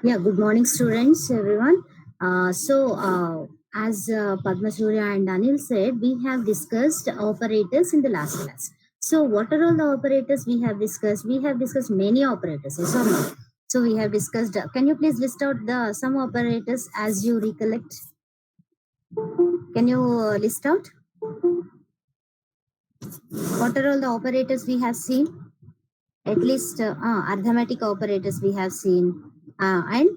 Yeah, good morning, students, everyone. As Padma Surya and Anil said, we have discussed operators in the last class. So, what are all the operators we have discussed? We have discussed many operators, yes or no? So, we have discussed. Can you please list out the some operators as you recollect? Can you list out what are all the operators we have seen? At least arithmetic operators we have seen, and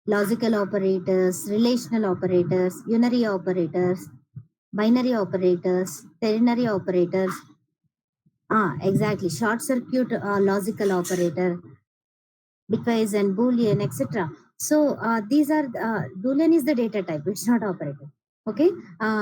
logical operators, relational operators, unary operators, binary operators, ternary operators. Exactly. Short circuit logical operator, bitwise and boolean, etc. So these are boolean is the data type. It's not operator. Okay.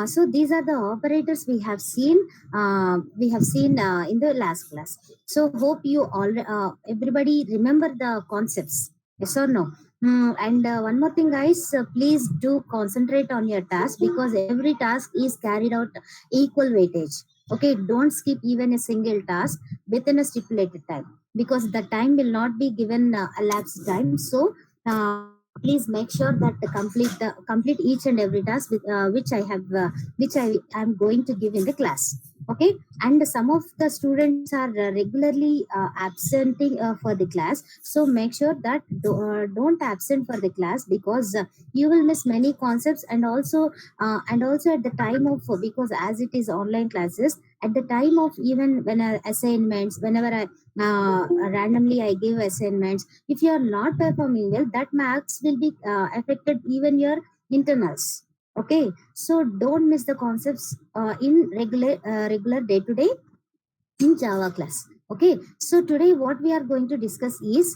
So these are the operators we have seen. In the last class. So hope you all everybody remember the concepts. Yes or no? And one more thing, guys, please do concentrate on your task because every task is carried out equal weightage. Okay, don't skip even a single task within a stipulated time because the time will not be given elapsed time. So please make sure that complete each and every task which I am going to give in the class. Okay, and some of the students are regularly absenting for the class, so make sure that don't absent for the class because you will miss many concepts and also at the time of because as it is online classes at the time of even when assignments whenever I randomly I give assignments. If you are not performing well, that marks will be affected even your internals. Okay, so don't miss the concepts in regular day to day in Java class. Okay, so today what we are going to discuss is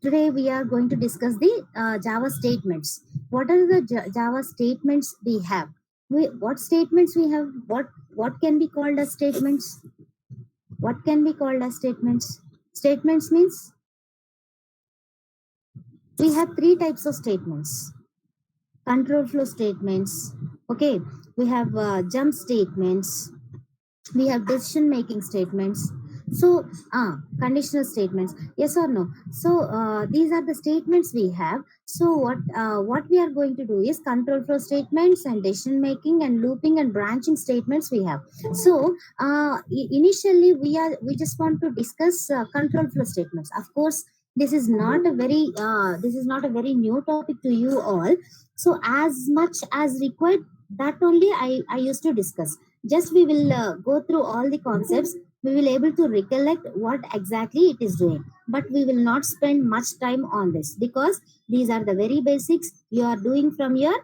today we are going to discuss the Java statements. What are the Java statements we have? What statements we have? What can be called as statements? What can be called as statements? Statements means we have three types of statements. Control flow statements. Okay, we have jump statements. We have decision making statements. So conditional statements, yes or no. So these are the statements we have. So what we are going to do is control flow statements and decision making and looping and branching statements we have. So initially we just want to discuss control flow statements. Of course, this is not a very new topic to you all. So as much as required, that only I used to discuss. Just we will go through all the concepts. We will able to recollect what exactly it is doing, but we will not spend much time on this because these are the very basics you are doing from your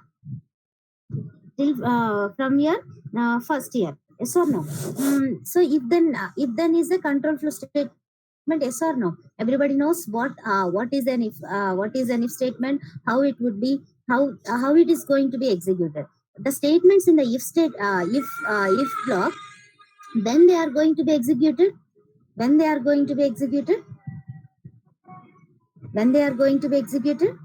first year. Yes or no? So if then is a control flow statement, yes or no? Everybody knows what is an if statement, how it would be, how it is going to be executed. The statements in the if block, when they are going to be executed, when they are going to be executed, When they are going to be executed?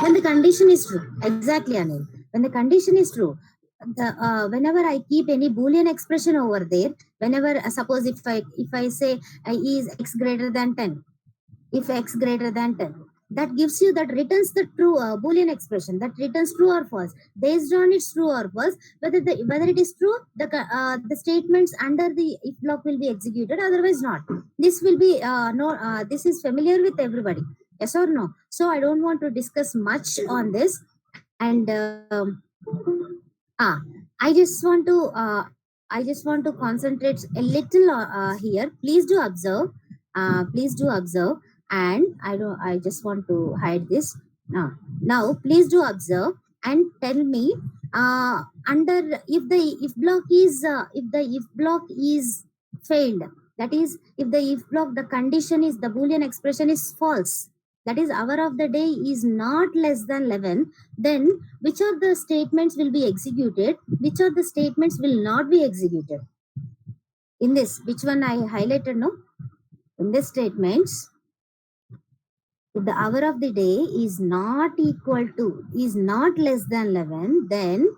When the condition is true. Exactly, Anil. When the condition is true, whenever I keep any Boolean expression over there, whenever suppose if I say is x greater than 10, if x greater than 10, that gives you, that returns the true Boolean expression, that returns true or false. Based on its true or false, whether it is true, the statements under the if block will be executed, otherwise not. This will be no. This is familiar with everybody. Yes or no? So I don't want to discuss much on this. And ah, I just want to concentrate a little here. Please do observe. Please do observe. And I just want to hide this. Now, please do observe and tell me. Under if the if block is failed, that is, if the if block, the condition is, the Boolean expression is false, that is hour of the day is not less than 11, then which of the statements will be executed, which of the statements will not be executed? In this, which one I highlighted? No, in this statements, if the hour of the day is not equal to, is not less than 11, then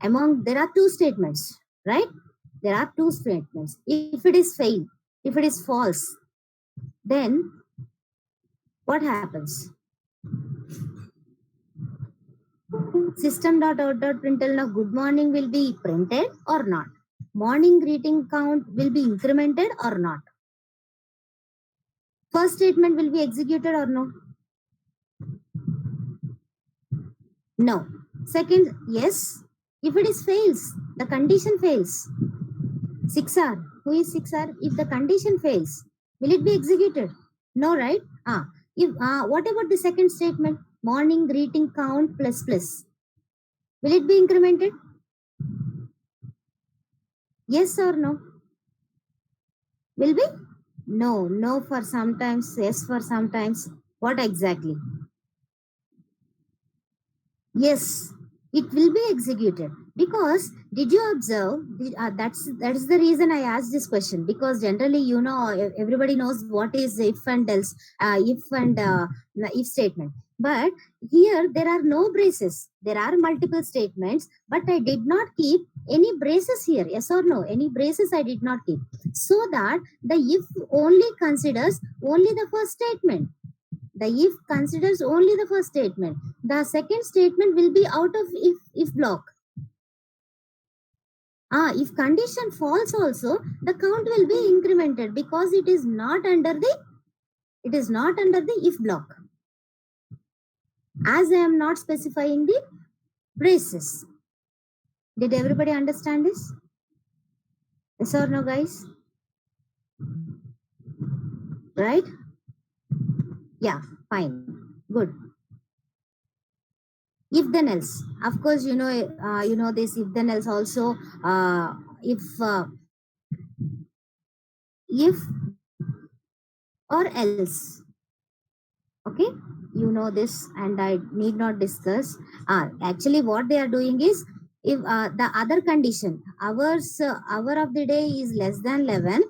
among, there are two statements, right? There are two statements. If it is fail, if it is false, then what happens? System.out.println of good morning will be printed or not? Morning greeting count will be incremented or not? First statement will be executed or no? No. Second, yes. If it is fails, the condition fails. 6R. Who is 6R? If the condition fails, will it be executed? No, right? What about the second statement? Morning greeting count plus plus. Will it be incremented? Yes or no? Will be? No. No for sometimes, yes for sometimes. What exactly? Yes, it will be executed. Because did you observe? That's the reason I asked this question. Because generally, everybody knows what is if and else, if statement. But here there are no braces. There are multiple statements, but I did not keep any braces here. Yes or no? Any braces I did not keep, so that the if only considers only the first statement. The if considers only the first statement. The second statement will be out of if block. If condition false also, the count will be incremented because it is not under the if block. As I am not specifying the braces. Did everybody understand this? Yes or no, guys? Right? Yeah, fine. Good. If then else, of course, you know this if then else also. If or else, okay, you know this, and I need not discuss. Actually what they are doing is, if the other condition, hour of the day is less than 11,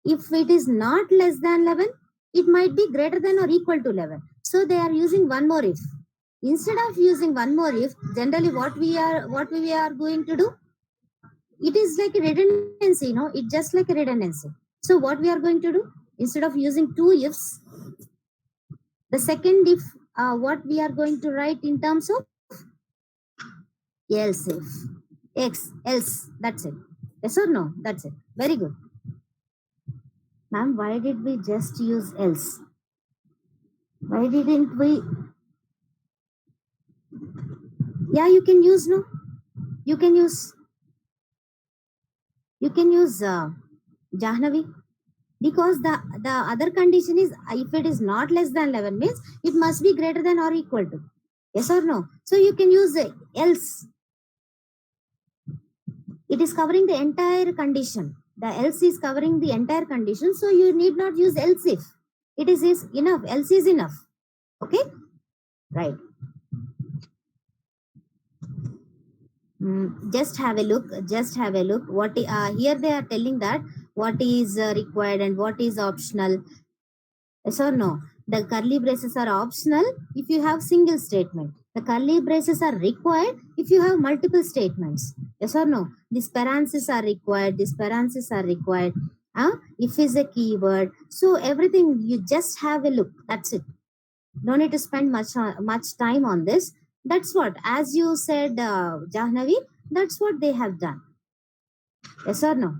if it is not less than 11, it might be greater than or equal to 11. So they are using one more if. Instead of using one more if, generally what we are going to do, it is like a redundancy, it's just like a redundancy. So what we are going to do, instead of using two ifs, the second if, what we are going to write in terms of else if, else, that's it. Yes or no? That's it. Very good. Ma'am, why did we just use else? Why didn't we? Yeah, you can use, no? You can use Jahnavi, because the other condition is, if it is not less than 11 means it must be greater than or equal to. Yes or no? So you can use else. It is covering the entire condition. The else is covering the entire condition, so you need not use else if. It is enough. Else is enough. Okay? Right. Just have a look. What here they are telling that what is required and what is optional. Yes or no? The curly braces are optional if you have single statement. The curly braces are required if you have multiple statements. Yes or no? These parentheses are required. These parentheses are required. If is a keyword. So everything you just have a look. That's it. No need to spend much time on this. That's what, as you said, Jahnavi. That's what they have done. Yes or no?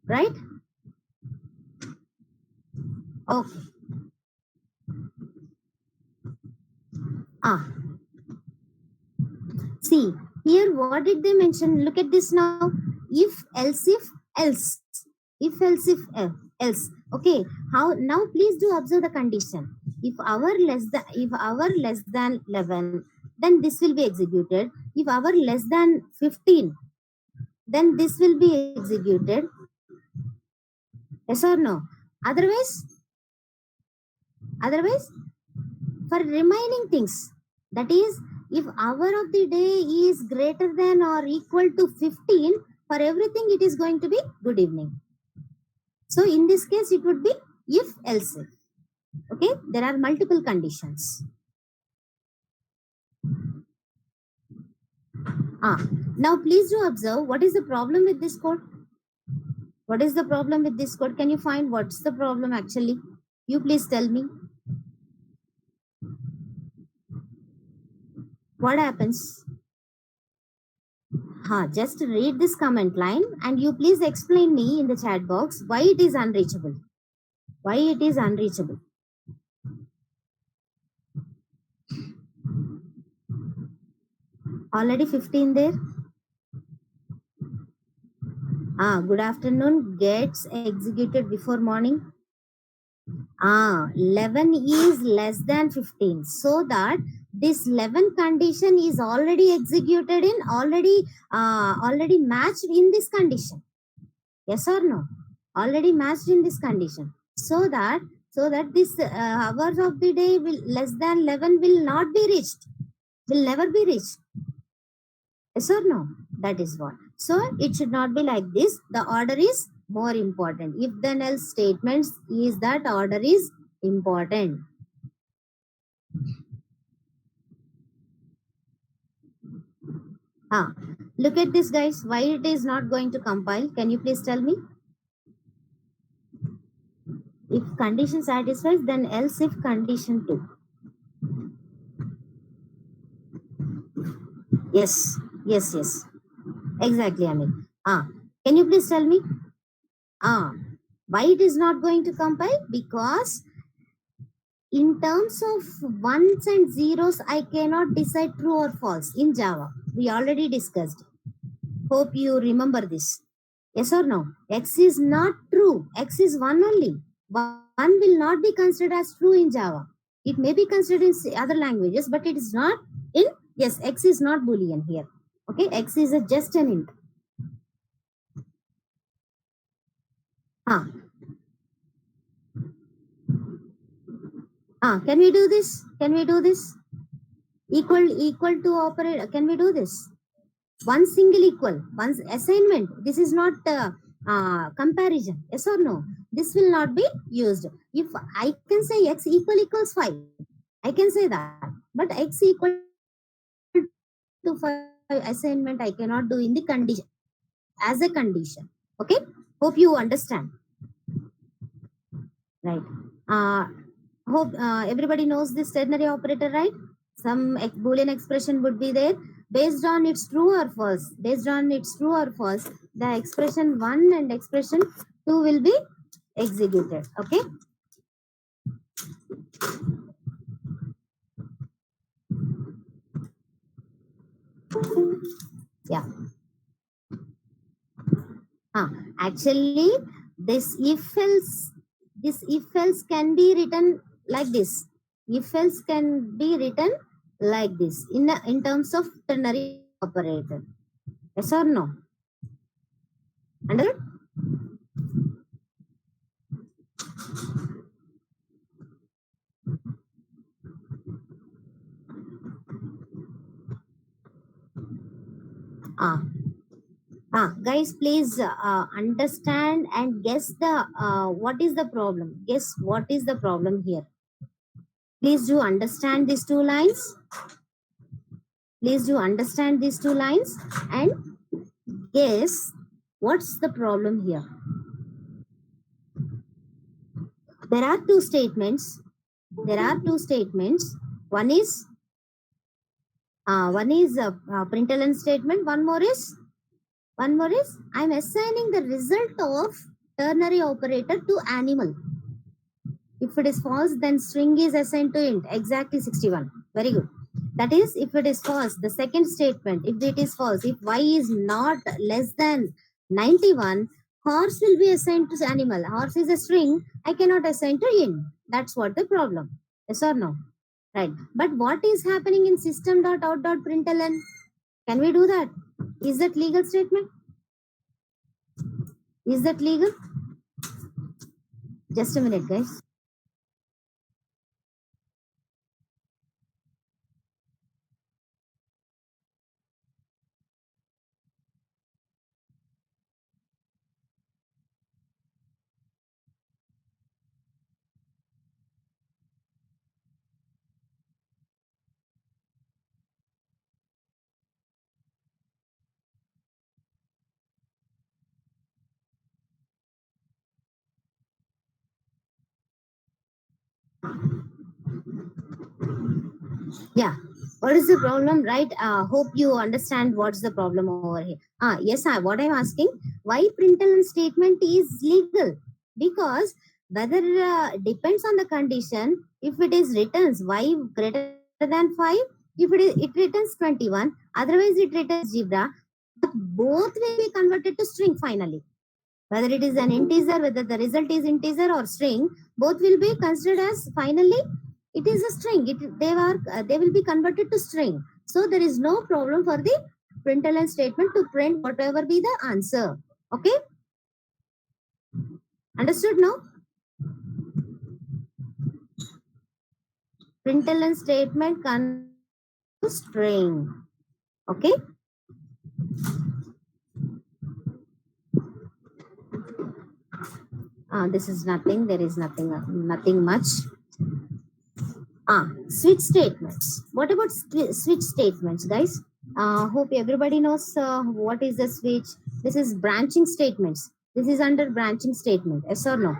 Right? Okay. Ah, see, here what did they mention? Look at this now. If, else. Else. Okay. How now please do observe the condition. If our less than 11, then this will be executed. If our less than 15, then this will be executed. Yes or no? Otherwise, otherwise, for remaining things, that is, if hour of the day is greater than or equal to 15, for everything it is going to be good evening. So in this case it would be if else if. Okay, there are multiple conditions. Now please do observe what is the problem with this code. What is the problem with this code? Can you find what's the problem actually? You please tell me. What happens? Just read this comment line and you please explain me in the chat box why it is unreachable. Why it is unreachable. Already 15 there. Good afternoon. Gets executed before morning. 11 is less than 15. So that this 11 condition is already executed in already matched in this condition. Yes or no? Already matched in this condition. So that this hours of the day will less than 11 will not be reached. Will never be reached. Yes or no? That is what. So it should not be like this. The order is more important. If then else statements is that order is important. Look at this, guys. Why it is not going to compile? Can you please tell me? If condition satisfies, then else if condition 2. Yes, yes. Exactly, I mean. Can you please tell me? Why it is not going to compile? Because in terms of ones and zeros, I cannot decide true or false in Java. We already discussed. Hope you remember this. Yes or no? X is not true. X is 1 only. 1 will not be considered as true in Java. It may be considered in other languages, but it is not in, yes, X is not Boolean here. Okay, X is just an int. Can we do this? Can we do this? Equal to operator. Can we do this? One single equal, one assignment. This is not comparison. Yes or no? This will not be used. If I can say x equals 5, I can say that. But x equal to 5 assignment I cannot do in the condition as a condition. Okay? Hope you understand. Right. Hope everybody knows this ternary operator, right? Some Boolean expression would be there. Based on its true or false, the expression 1 and expression 2 will be executed. Okay. Yeah. Actually, this if else can be written like this. If else can be written like this in terms of ternary operator. Yes or no? Understood? Guys, please understand and guess the what is the problem. Guess what is the problem here. Please do understand these two lines. Please do understand these two lines and guess what's the problem here. There are two statements. There are two statements. One is println statement. One more is I'm assigning the result of ternary operator to animal. If it is false, then string is assigned to int. Exactly 61. Very good. That is, if it is false, the second statement, if it is false, if y is not less than 91, horse will be assigned to animal. Horse is a string. I cannot assign to int. That's what the problem. Yes or no? Right. But what is happening in system.out.println? Can we do that? Is that legal statement? Is that legal? Just a minute, guys. Yeah. What is the problem, right? Hope you understand what's the problem over here. Yes, what I'm asking, why println statement is legal? Because whether depends on the condition. If it is returns y greater than 5, if it returns 21, otherwise it returns zebra. Both will be converted to string finally. Whether it is an integer, whether the result is integer or string, both will be considered as finally it is a string. They will be converted to string. So there is no problem for the println statement to print whatever be the answer. Okay, understood now? Println statement converts to string. Okay. This is nothing. There is nothing much. Switch statements. What about switch statements, guys? Hope everybody knows what is the switch. This is branching statements. This is under branching statement. Yes or no?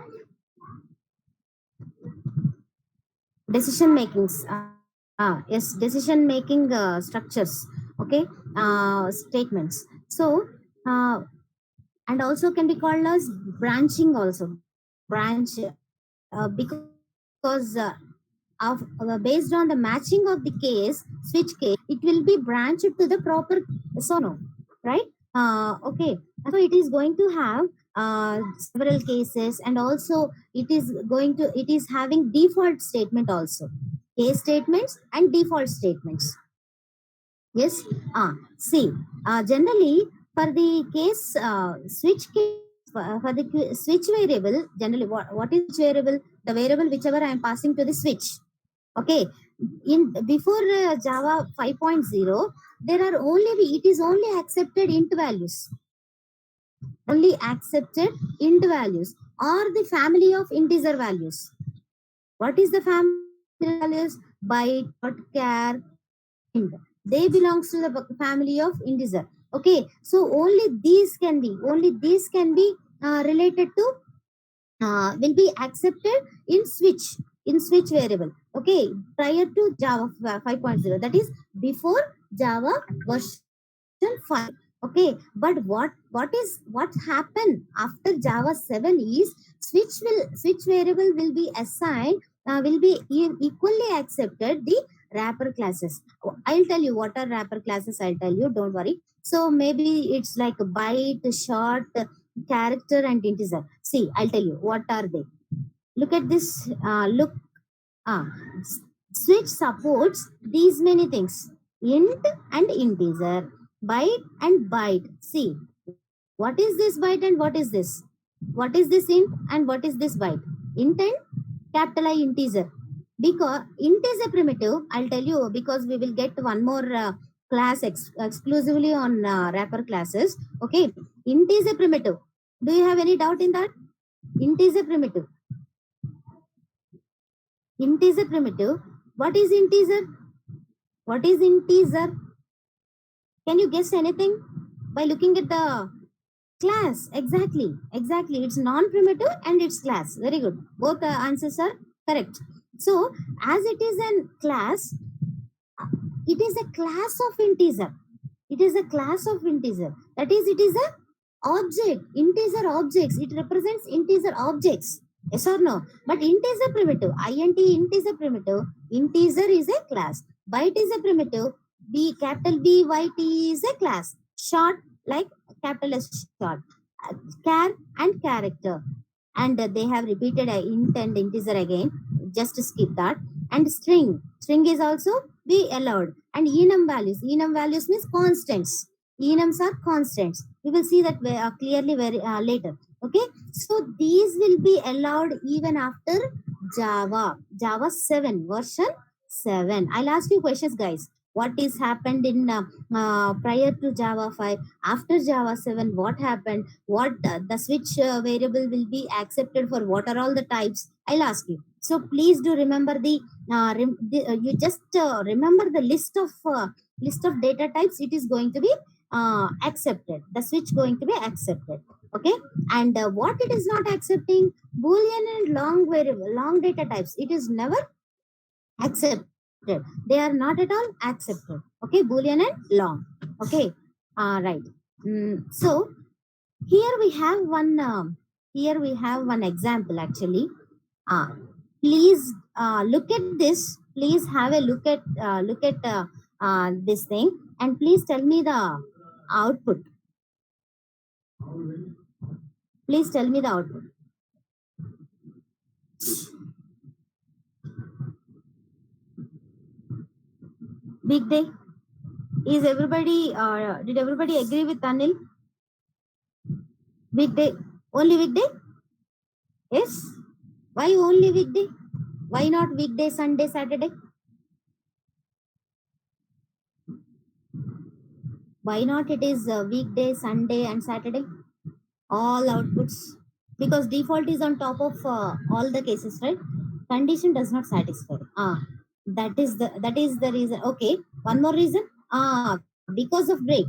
Decision makings. Yes, decision making structures. Okay, statements. So, and also can be called as branching also. Branch because based on the matching of the case, switch case, it will be branched to the proper sono, right? Okay, so it is going to have several cases, and also it is having default statement also, case statements and default statements. Yes. See, generally for the case switch case, for the switch variable, generally what is variable? The variable whichever I am passing to the switch. Okay, in before Java 5.0, there are it is only accepted int values, only accepted int values or the family of integer values. What is the family values? Byte, char, int. They belongs to the family of integer. Okay, so only these can be related to will be accepted in switch variable. Okay, prior to Java 5.0, that is before Java version 5. Okay, but what happened after Java 7 is switch variable will be assigned, will be equally accepted the wrapper classes. I'll tell you what are wrapper classes. I'll tell you, don't worry. So maybe it's like byte, short, character and integer. See, I'll tell you what are they. Look at this. Uh, switch supports these many things: int and integer, byte and byte. See, what is this byte and what is this? What is this int and what is this byte? Int and capital I integer. Because int is a primitive, I'll tell you, because we will get one more class exclusively on wrapper classes. Okay, int is a primitive. Do you have any doubt in that? Int is a primitive. Int is a primitive. What is integer? What is integer? Can you guess anything by looking at the class? Exactly. It's non-primitive and it's class. Very good. Both answers are correct. So, as it is a class, it is a class of integer. It is a class of integer. That is, it is a object. Integer objects. It represents integer objects. Yes or no? But int is a primitive. Int is a primitive. Integer is a class. Byte is a primitive. Capital B Y T is a class. Short like capital S short. Char and character. And they have repeated int and integer again. Just skip that. And string. String is also be allowed. And enum values. Enum values means constants. Enums are constants. We will see that clearly very later. Okay. So these will be allowed even after Java 7 version 7. I'll ask you questions, guys. What is happened in prior to Java 5? After Java 7, what happened? What the switch variable will be accepted for? What are all the types? I'll ask you. So please do remember you just remember the list of data types. It is going to be accepted. The switch going to be accepted. Okay, and what it is not accepting, boolean and long variable, long data types. It is never accepted. They are not at all accepted. Okay, boolean and long. Okay, right. So here we have one example actually. Please look at this. Please have a look at this thing, and please tell me the output. Please tell me the output. Weekday. Is everybody? Did everybody agree with Anil? Weekday. Only weekday? Yes. Why only weekday? Why not weekday, Sunday, Saturday? Why not it is weekday, Sunday, and Saturday? All outputs. Because default is on top of all the cases, right? Condition does not satisfy. That is the reason. Okay. One more reason. Because of break.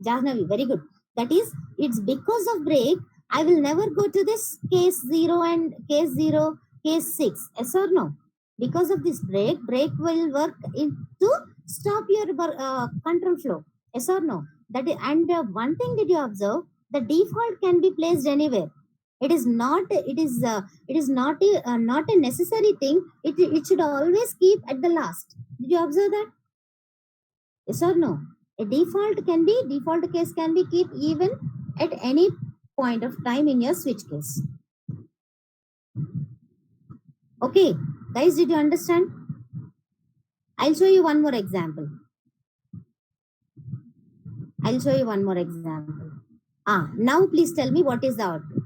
Jahnavi, very good. That is, it's because of break. I will never go to this case 0 and case 0, case 6. Yes or no? Because of this break will work to stop your control flow. Yes or no? That is, and one thing did you observe? The default can be placed anywhere. It is not a necessary thing. It should always keep at the last. Did you observe that? Yes or no? A default case can be kept even at any point of time in your switch case. Okay, guys, did you understand? I'll show you one more example. Now please tell me what is the output.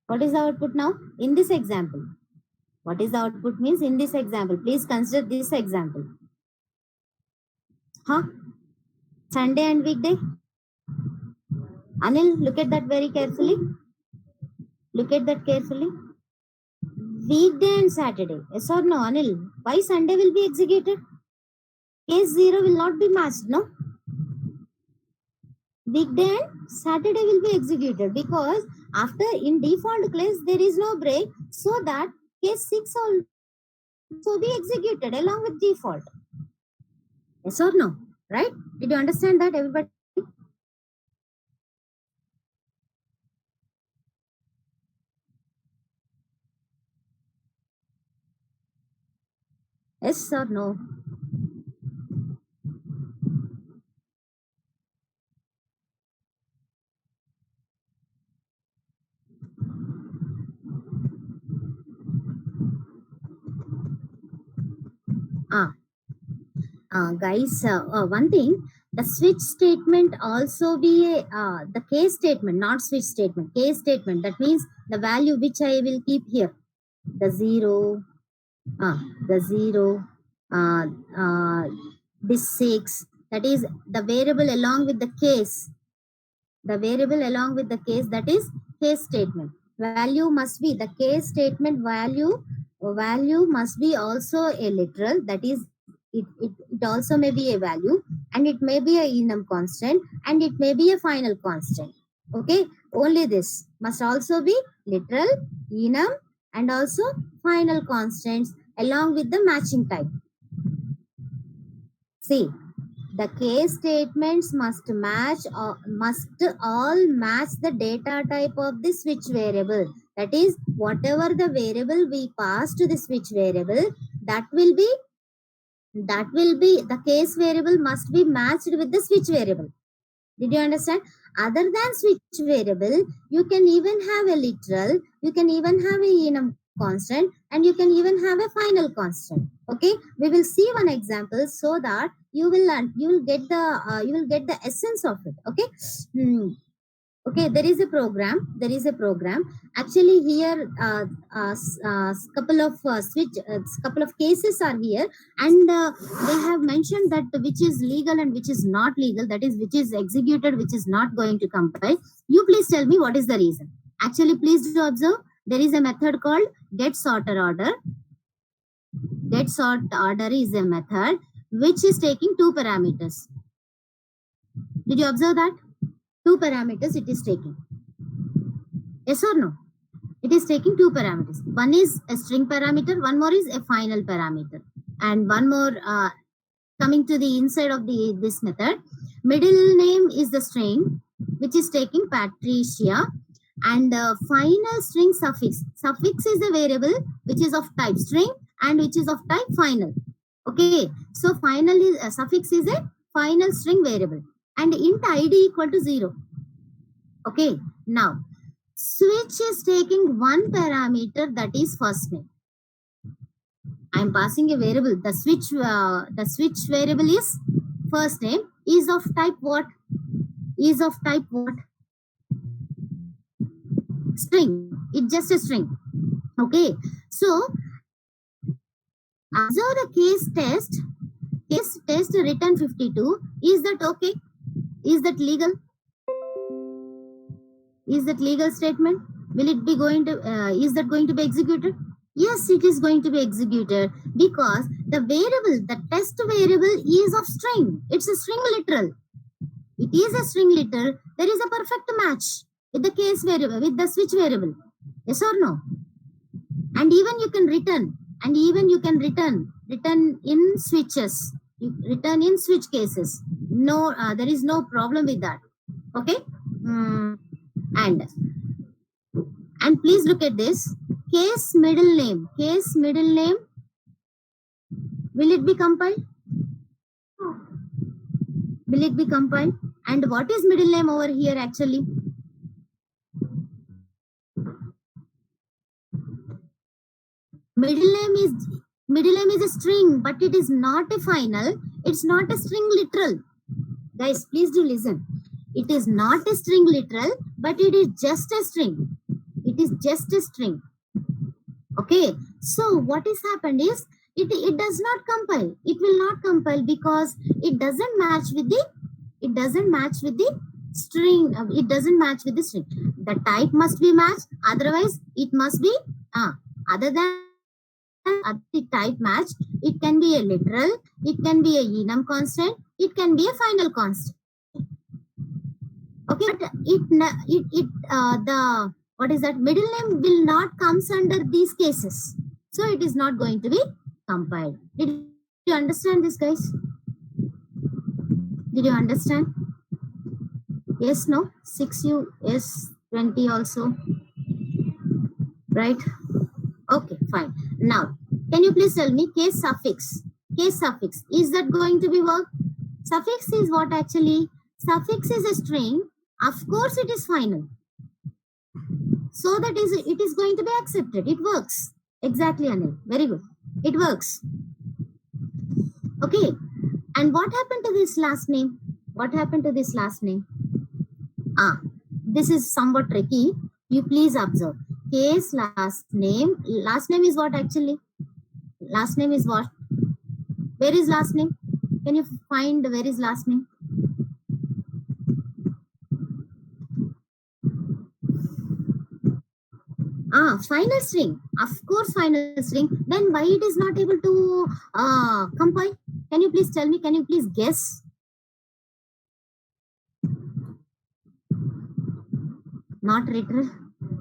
What is the output now? In this example. What is the output means in this example? Please consider this example. Sunday and weekday. Anil, look at that very carefully. Look at that carefully. Weekday and Saturday. Yes or no, Anil? Why Sunday will be executed? Case 0 will not be matched, no? Weekday and Saturday will be executed because after in default case there is no break, so that case 6 also be executed along with default. Yes or no? Right? Did you understand that, everybody? Yes or no? Guys, one thing, the switch statement also be the case statement, not switch statement, case statement. That means the value which I will keep here. the 0, the 0, uh, uh, this 6, that is the variable along with the case. The variable along with the case, that is case statement. Value must be the case statement value must be also a literal, that is it also may be a value, and it may be a enum constant, and it may be a final constant. Okay, only this must also be literal, enum, and also final constants along with the matching type. See, the case statements must all match the data type of the switch variable. That is, whatever the variable we pass to the switch variable, that will be the case variable must be matched with the switch variable. Did you understand? Other than switch variable, you can even have a literal, you can even have a enum constant, and you can even have a final constant. Okay, we will see one example so that you will learn, you will get the essence of it. Okay. Okay, there is a program actually here. Couple of couple of cases are here, and they have mentioned that which is legal and which is not legal, that is which is executed, which is not going to compile. You please tell me what is the reason. Actually, please do observe, there is a method called get sorted order. Get sort order is a method which is taking two parameters. Did you observe that? Two parameters it is taking. Yes or no? It is taking two parameters. One is a string parameter, one more is a final parameter. And one more coming to the inside of this method. Middle name is the string which is taking Patricia, and final string suffix. Suffix is a variable which is of type string and which is of type final. Okay, so final is suffix is a final string variable, and int id equal to 0. Okay, now switch is taking one parameter, that is first name. I am passing a variable. The switch variable is first name, is of type what? Is of type what? String. It's just a string. Okay, so observe the case test. Case test return 52. Is that okay? Is that legal? Is that legal statement? Will it be going to? Is that going to be executed? Yes, it is going to be executed because the variable, the test variable is of string. It's a string literal. It is a string literal. There is a perfect match with the case variable, with the switch variable. Yes or no? And even you can return, return in switches. You return in switch cases. No, there is no problem with that. Okay. And please look at this. Case middle name. Case middle name. Will it be compiled? Will it be compiled? And what is middle name over here actually? Middle name is a string, but it is not a final. It's not a string literal. Guys, please do listen. It is not a string literal, but it is just a string. It is just a string. Okay, so what is happened is it does not compile. It will not compile because it doesn't match with the string. It doesn't match with the string. The type must be matched. Otherwise, it must be other than the type match. It can be a literal. It can be a enum constant. It can be a final constant. Okay, but the what is that? Middle name will not comes under these cases. So it is not going to be compiled. Did you understand this, guys? Did you understand? Yes, no? 6U, yes, 20 also. Right? Okay, fine. Now, can you please tell me case suffix? Case suffix, is that going to be work? Suffix is what actually? Suffix is a string. Of course, it is final. So that is, it is going to be accepted. It works. Exactly, Anil. Very good. It works. Okay. And what happened to this last name? What happened to this last name? This is somewhat tricky. You please observe. case last name. Last name is what actually? Last name is what? Where is last name? Can you find where is last name? Final string. Of course, final string. Then why it is not able to compile? Can you please tell me? Can you please guess? Not literal.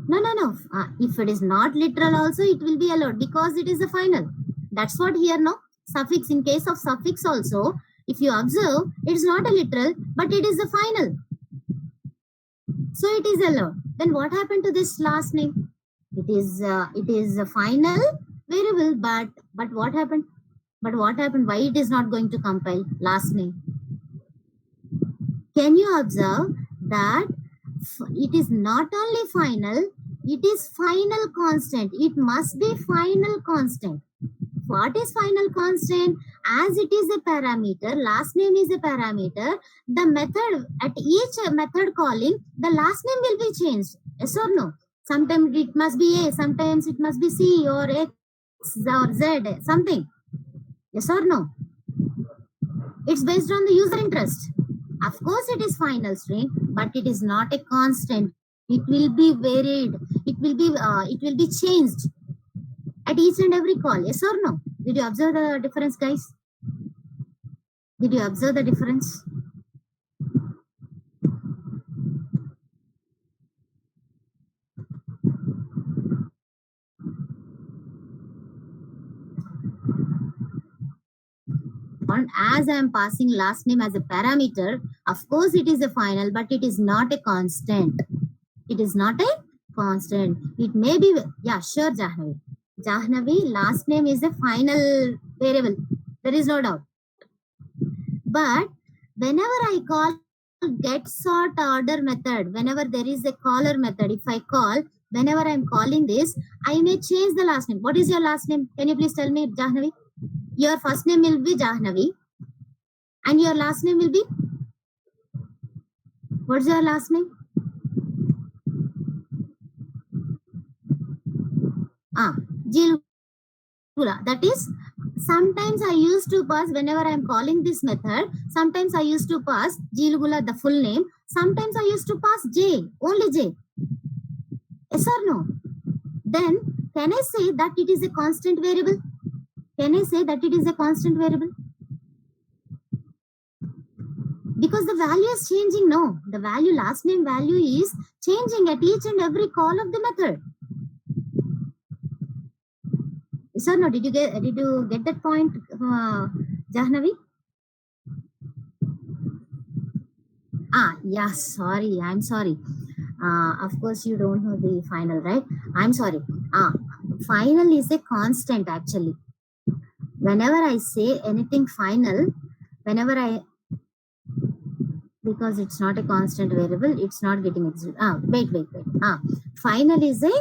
No. If it is not literal also, it will be allowed because it is the final. That's what here, no? Suffix, in case of suffix also, if you observe, it is not a literal, but it is the final. So it is allowed. Then what happened to this last name? It is a final variable, but what happened? But what happened? Why it is not going to compile last name? Can you observe that it is not only final, it is final constant. It must be final constant. What is final constant? As it is a parameter, last name is a parameter, the method, at each method calling, the last name will be changed. Yes or no? Sometimes it must be A, sometimes it must be C or X or Z, something. Yes or no? It's based on the user interest. Of course, it is final string, but it is not a constant. It will be varied. It will be changed at each and every call. Yes or no? Did you observe the difference, guys? Did you observe the difference? As I am passing last name as a parameter, of course it is a final, but it is not a constant. It is not a constant. It may be, yeah, sure, Jahnavi. Jahnavi, last name is a final variable. There is no doubt. But whenever I call get sort order method, whenever there is a caller method, if I call, whenever I'm calling this, I may change the last name. What is your last name? Can you please tell me, Jahnavi? Your first name will be Jahnavi. And your last name will be? What's your last name? Jilgula. That is, sometimes I used to pass, whenever I'm calling this method, sometimes I used to pass Jilgula, the full name. Sometimes I used to pass J, only J. Yes or no? Then, can I say that it is a constant variable? Can I say that it is a constant variable? Because the value is changing, no. The value, last name value is changing at each and every call of the method. Sir, no, did you get that point, Jahnavi? Yeah, sorry, I'm sorry. Of course, you don't know the final, right? I'm sorry. Final is a constant actually. Whenever I say anything final, because it's not a constant variable, it's not getting executed. Wait. Final is a,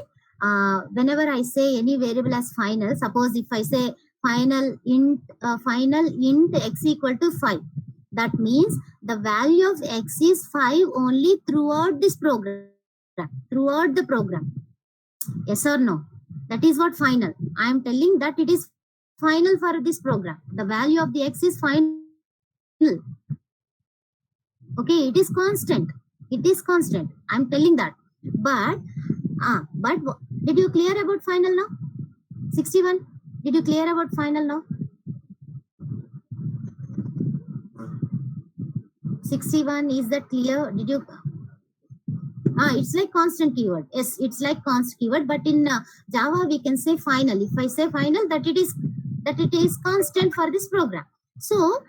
whenever I say any variable as final, suppose if I say final int x equal to 5, that means the value of x is 5 only throughout this program, throughout the program. Yes or no? That is what final. I am telling that it is final for this program. The value of the x is final. Okay, it is constant. It is constant. I'm telling that. But did you clear about final now? 61. Did you clear about final now? 61, is that clear? Did you? It's like constant keyword. Yes, it's like constant keyword. But in Java, we can say final. If I say final, that it is constant for this program. So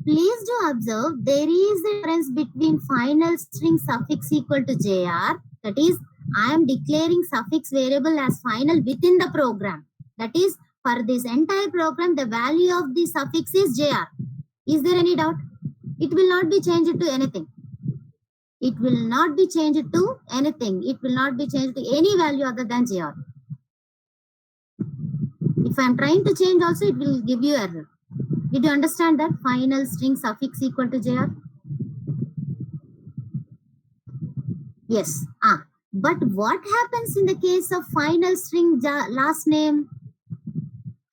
please do observe there is a difference between final string suffix equal to JR. That is, I am declaring suffix variable as final within the program. That is, for this entire program, the value of the suffix is JR. Is there any doubt? It will not be changed to anything. It will not be changed to anything. It will not be changed to any value other than JR. If I am trying to change also, it will give you error. Did you understand that? Final string suffix equal to JR? Yes. But what happens in the case of final string last name?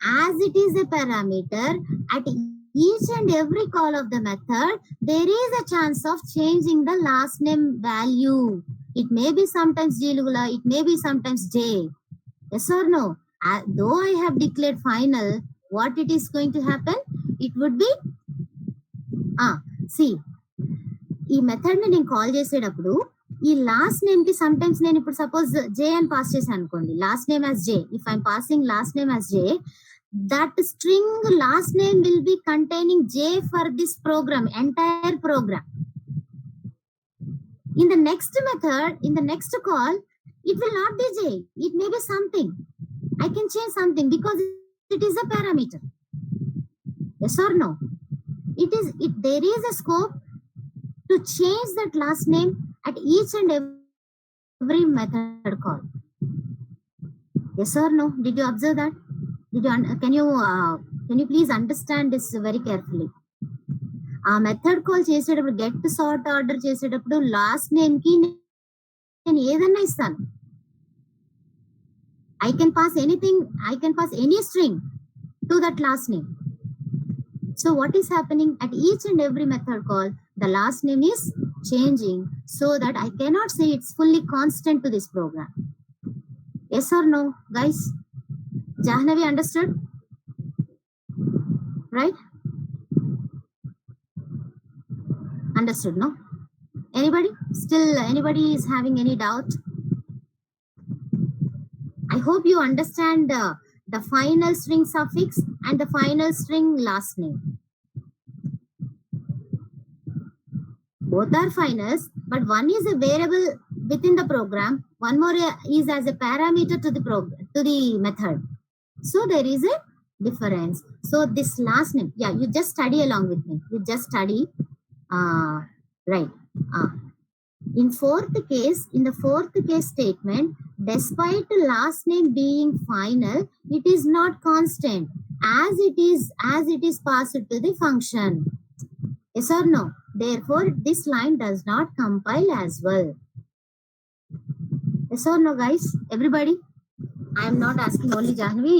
As it is a parameter, at each and every call of the method, there is a chance of changing the last name value. It may be sometimes Jilugula, it may be sometimes J. Yes or no? Though I have declared final, what it is going to happen? It would be, see, ఈ method ని నేను call చేసేటప్పుడు ఈ last name కి some times నేను ఇప్పుడు suppose జే అని pass చేశాను అనుకోండి, last name as J. If I'm passing last name as J, that string last name will be containing J for this program, entire program. In the next method, in the next call, it will not be J. It may be something. I can change something because it is a parameter. Yes or no? There is a scope to change that last name at each and every method call. Yes or no? Did you observe that? Can you please understand this very carefully? ఆ method call చేసేటప్పుడు get sort order చేసేటప్పుడు last name కి నేను ఏదన్నా ఇస్తాను. I can pass anything, I can pass any string to that last name. So what is happening at each and every method call, the last name is changing so that I cannot say it's fully constant to this program. Yes or no, guys? Jahnavi understood? Right? Understood, no? Anybody is having any doubt? I hope you understand the final string suffix and the final string last name. Both are finals, but one is a variable within the program, one more is as a parameter to the method. So there is a difference. So this last name, yeah, you just study along with me. You just study, right? In the fourth case statement, despite the last name being final, it is not constant as it is passed to the function. Yes or no? Therefore, this line does not compile as well. Yes or no, guys? Everybody? I am not asking only Jahnavi.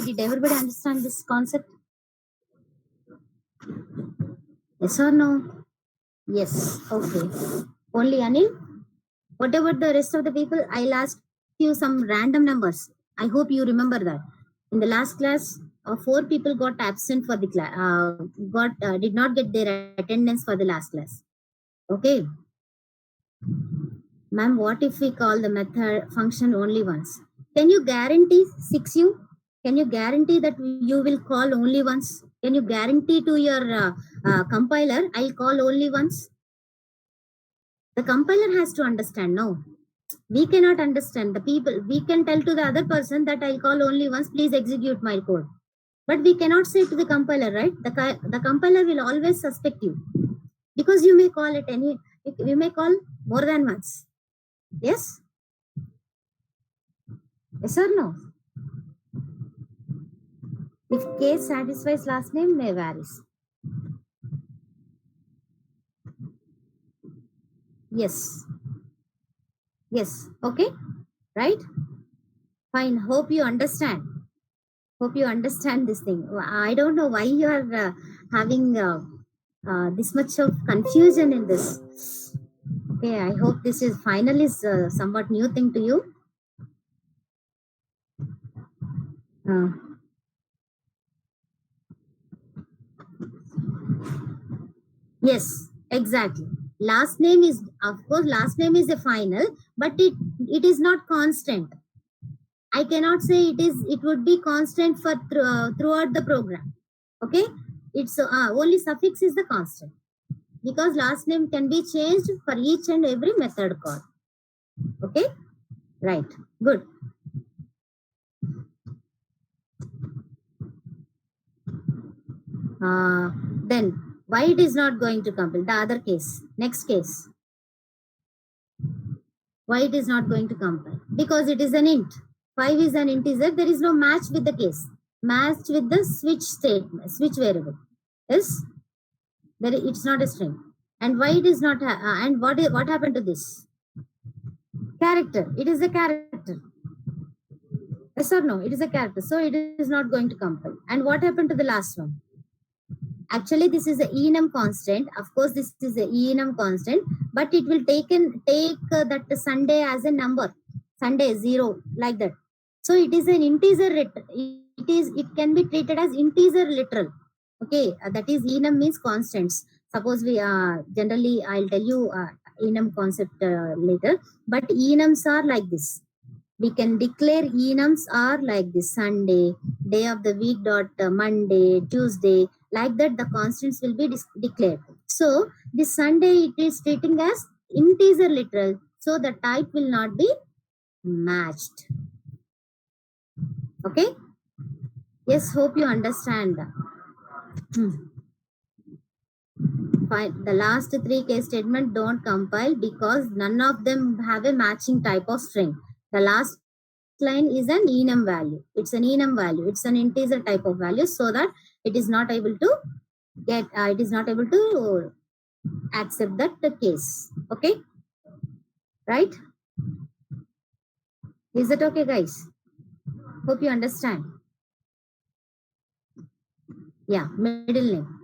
Did everybody understand this concept? Yes or no? Yes. Okay. Only Anil? What about the rest of the people? I'll ask you some random numbers. I hope you remember that. In the last class, 4 people got absent for the class, did not get their attendance for the last class. Okay. Ma'am, what if we call the method function only once? Can you guarantee 6U? Can you guarantee that you will call only once? Can you guarantee to your compiler, I'll call only once? The compiler has to understand, no? We cannot understand. The people, we can tell to the other person that I'll call only once, please execute my code. But we cannot say to the compiler, right? The compiler will always suspect you because you may call it you may call more than once. Yes? Yes or no? If case satisfies last name, may varies. Yes. Yes. Okay. Right? Fine. Hope you understand. Hope you understand this thing. I don't know why you are having this much of confusion in this. Okay. I hope this is final is somewhat new thing to you. Yes, exactly. Last name is, of course, last name is a final, but it is not constant. I cannot say it would be constant for throughout the program. Okay, it's only suffix is the constant because last name can be changed for each and every method call. Okay, right, good. Then why it is not going to compile? The other case, next case. Why it is not going to compile? Because it is an int. 5 is an integer. There is no match with the case. Matched with the switch statement, switch variable. Yes, it's not a string. And why it is not? And what happened to this? Character. It is a character. Yes or no? It is a character. So it is not going to compile. And what happened to the last one? Actually, this is a enum constant. Of course, this is a enum constant, but it will take that Sunday as a number. Sunday 0, like that. So it is an integer. It can be treated as integer literal. Okay, that is enum means constants. Suppose we generally I'll tell you enum concept later, but enums are like this. We can declare enums are like this: Sunday, day of the week dot Monday, Tuesday, like that the constants will be declared. So this Sunday it is treating as integer literal, so the type will not be matched. Okay, yes, hope you understand. Fine. The last 3 case statement don't compile because none of them have a matching type of string. The last line is an enum value. It's an enum value. It's an integer type of value, so that it is not able to get. It is not able to accept that the case. Okay, right? Is it okay, guys? Hope you understand. Yeah, middle name.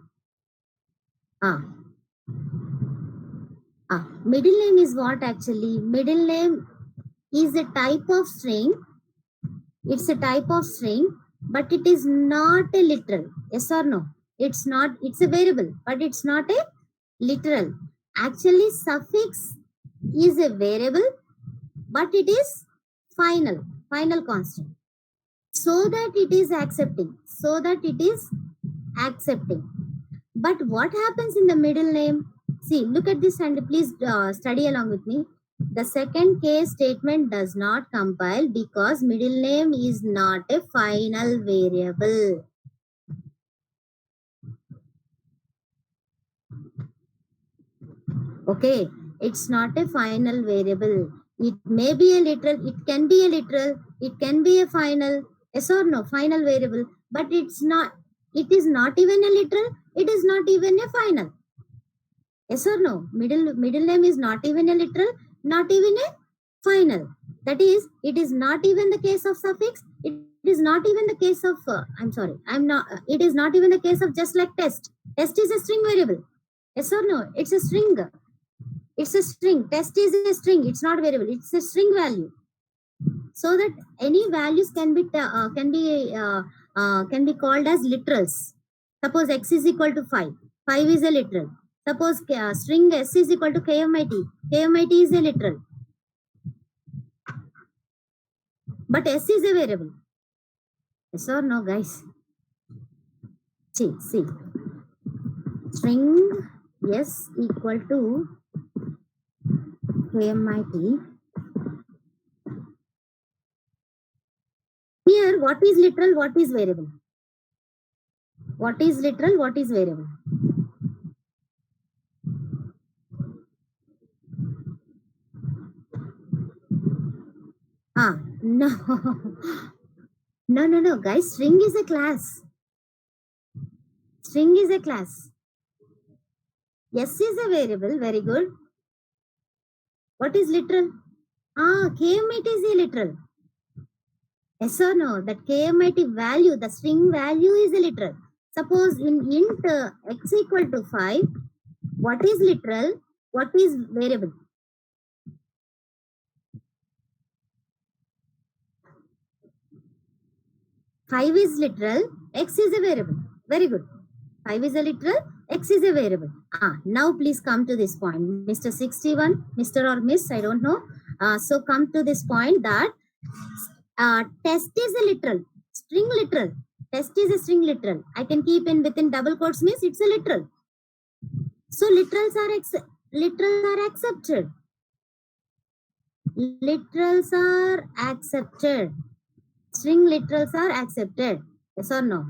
Middle name is what actually? Middle name is a type of string. It's a type of string, but it is not a literal. Yes or no? It's not. It's a variable, but it's not a literal. Actually, suffix is a variable, but it is final constant. So that it is accepting. So that it is accepting. But what happens in the middle name? See, look at this and please study along with me. The second case statement does not compile because middle name is not a final variable. Okay, it's not a final variable. It may be a literal, it can be a literal, it can be a final, yes or no, final variable, but it's not, it is not even a literal, it is not even a final. Yes or no? Middle name is not even a literal, not even a final. That is, it is not even the case of suffix. It is not even the case of. I'm sorry. I'm not. It is not even the case of just like test. Test is a string variable. Yes or no? It's a string. It's a string. Test is a string. It's not variable. It's a string value. So that any values can be called as literals. Suppose x is equal to 5. 5 is a literal. Suppose string s is equal to kmit. Kmit is a literal. But s is a variable. Yes or no, guys? See. String s equal to kmit. Here, what is literal? What is variable? What is literal? What is variable? No. No, guys. String is a class. String is a class. S is a variable. Very good. What is literal? kmit is a literal. Yes or no? That kmit value, the string value is a literal. Suppose in int x equal to 5, what is literal? What is variable? Five is literal, x is a variable. Very good. 5 is a literal, x is a variable. Now please come to this point. Mr. 61, Mr. or Miss, I don't know. So come to this point that test is a literal, string literal. Test is a string literal. I can keep in within double quotes means it's a literal. So literals are accepted. Literals are accepted. String literals are accepted. Yes or no?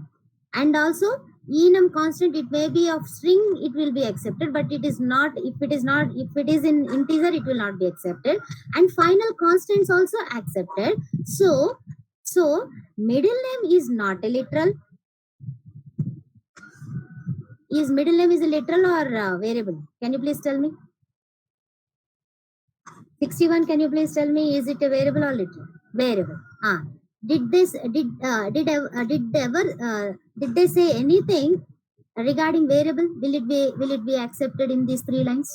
And also enum constant, it may be of string, it will be accepted, but it is not. If it is in integer, it will not be accepted. And final constants also accepted. So middle name is not a literal. Is middle name is a literal or variable? Can you please tell me? 61, can you please tell me, is it a variable or literal? Variable. Did they say anything regarding variable? Will it be accepted in these 3 lines?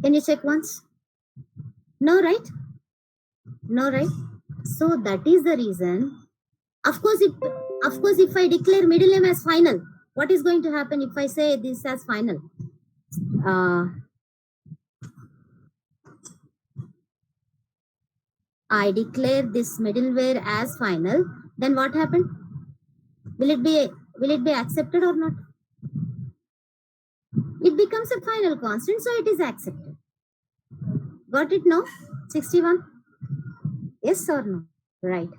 Can you check once? No, right? No, right? So that is the reason. Of course, if I declare middle name as final, what is going to happen if I say this as final? I declare this middleware as final, then what happened? Will it be accepted or not? It becomes a final constant, so it is accepted. Got it now? 61? Yes or no? Right.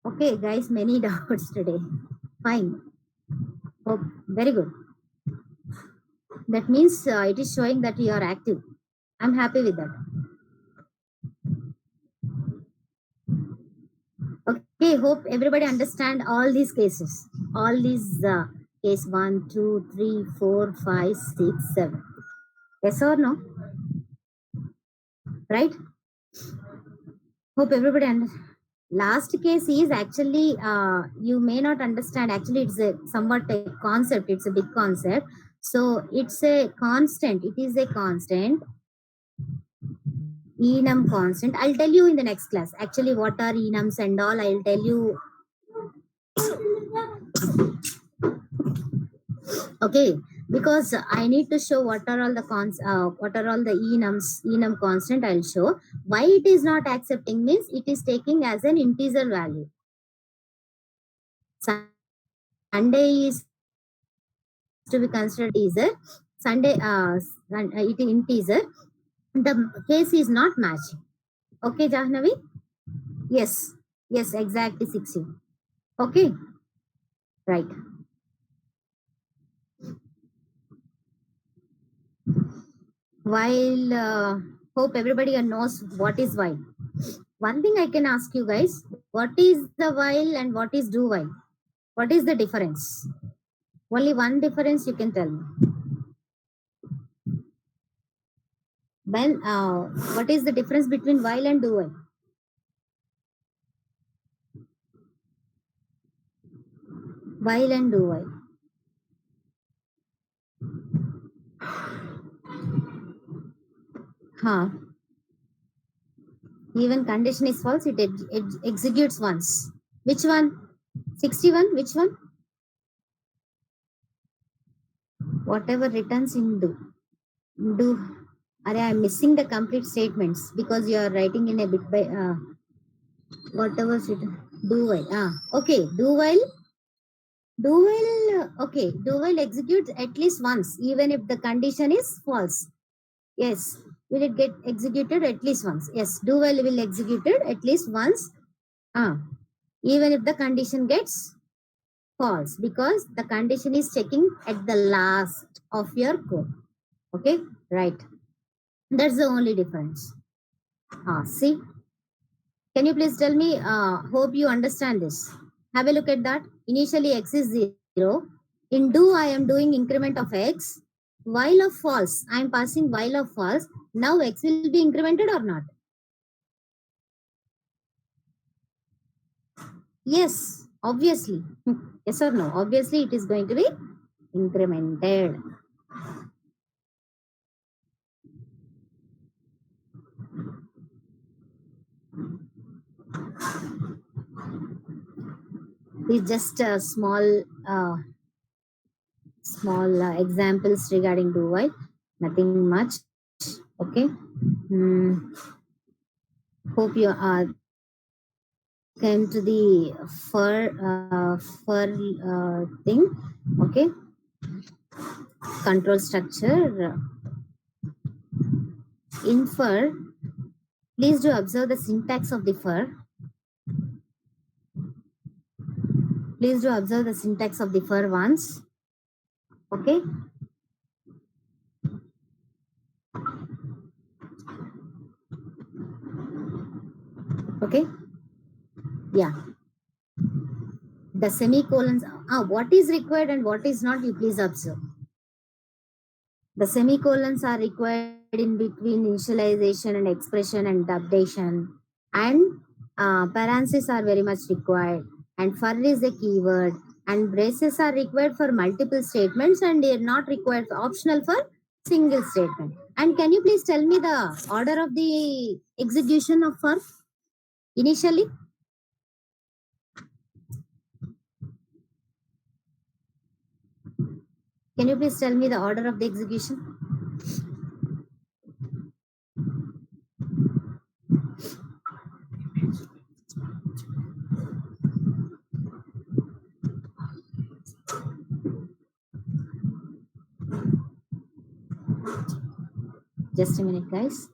Okay, guys, many doubts today. Fine. Oh, very good. That means it is showing that you are active. I'm happy with that. Okay, hope everybody understand all these cases. All these case 1, 2, 3, 4, 5, 6, 7. Yes or no? Right? Hope everybody understand. Last case is actually you may not understand. Actually, it's a somewhat a concept. It's a big concept. So it's a constant. It is a constant. Enum constant. I'll tell you in the next class. Actually, what are enums and all? I'll tell you. Okay, because I need to show what are all the enum constant. I'll show why it is not accepting means it is taking as an integer value. Sunday is to be considered integer. Sunday it is integer. The case is not matching. Okay, Jahnavi? Yes, exactly 16. Okay, right. While hope everybody knows what is while. One thing I can ask you guys, what is the while and what is do while? What is the difference? Only one difference you can tell me. When what is the difference between while and do while? While and do while. Even condition is false, it executes once. Which one? 61? Which one? Whatever returns in do. I'm missing the complete statements because you are writing in a bit by whatever do while. Okay, do while. Okay, do while executes at least once, even if the condition is false. Yes, will it get executed at least once? Yes, do while will executed at least once. Even if the condition gets false, because the condition is checking at the last of your code. Okay, right. That's the only difference. See, can you please tell me? Hope you understand this. Have a look at that. Initially, x is 0. In do, I am doing increment of x. While of false, I am passing while of false. Now x will be incremented or not? Yes, obviously. Yes or no? Obviously, it is going to be incremented. It's just a small examples regarding do while. Nothing much. Okay. Hope you came to the for thing. Okay. Control structure. In for, please do observe the syntax of the for. Please do observe the syntax of the for once. Okay. Okay. Yeah. The semicolons. What is required and what is not, you please observe. The semicolons are required in between initialization and expression and updation. And parentheses are very much required. And for is a keyword. And braces are required for multiple statements and they are not required, optional for single statement. And can you please tell me the order of the execution of for initially? Can you please tell me the order of the execution? Just a minute, guys.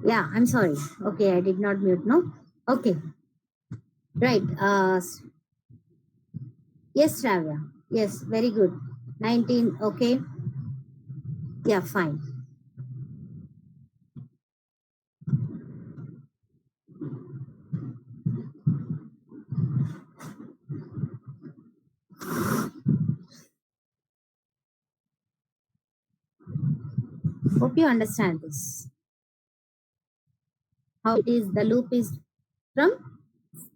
Yeah, I'm sorry. Okay, I did not mute. No. Okay, right. Yes, Shravya. Yes, very good. 19. Okay. Yeah, fine. Hope you understand this. How it is, the loop is from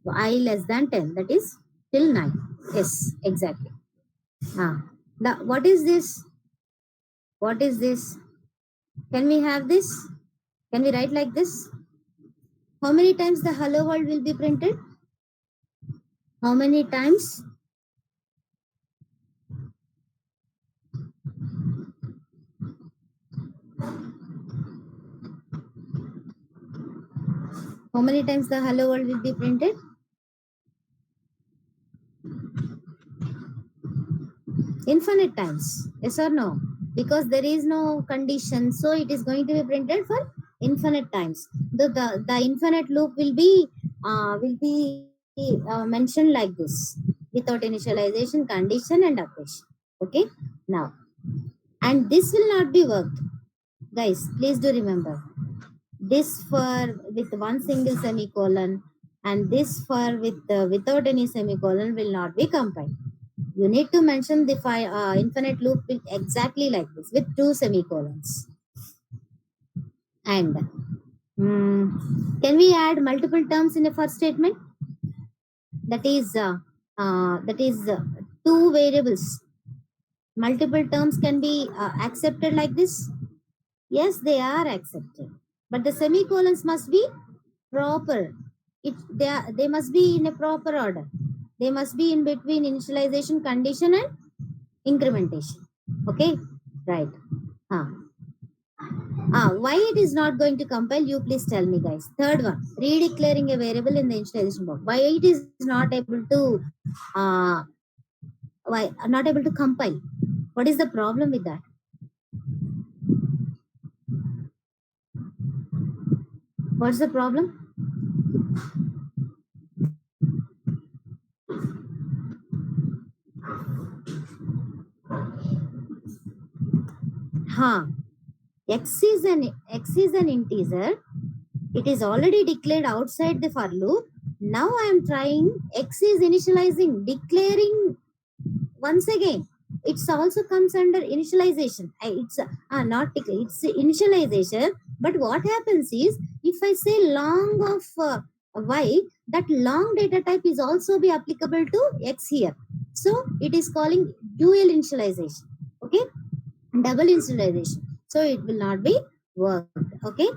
I less than 10, that is till 9. Yes, exactly. Ah, what is this? What is this? Can we have this? Can we write like this? How many times the hello world will be printed? How many times? How many times the hello world will be printed? Infinite times. Yes or no? Because there is no condition, so it is going to be printed for infinite times. The infinite loop will be mentioned like this without initialization, condition, and operation. Okay. Now, and this will not be worked, guys. Please do remember this for with one single semicolon, and this for without any semicolon will not be compiled. You need to mention the infinite loop with exactly like this with two semicolons. And can we add multiple terms in a first statement? That is two variables. Multiple terms can be accepted like this. Yes, they are accepted, but the semicolons must be proper. They must be in a proper order. They must be in between initialization condition and incrementation. Okay, right. Why it is not going to compile? You please tell me, guys. Third one, redeclaring a variable in the initialization block. Why it is not able to why not able to compile? What is the problem with that? What's the problem? X is an integer. It is already declared outside the for loop. Now I am trying X is initializing, declaring once again. It also comes under initialization. It's not declare, it's initialization. But what happens is, if I say long of y, that long data type is also be applicable to X here. So it is calling dual initialization. Okay, double initialization. So it will not be worked. Okay.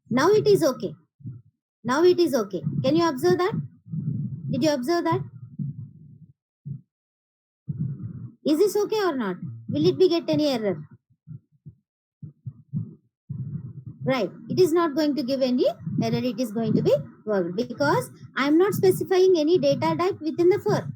Now it is okay. Now it is okay. Can you observe that? Did you observe that? Is this okay or not? Will it be get any error? Right. It is not going to give any error. It is going to be worked because I am not specifying any data type within the for.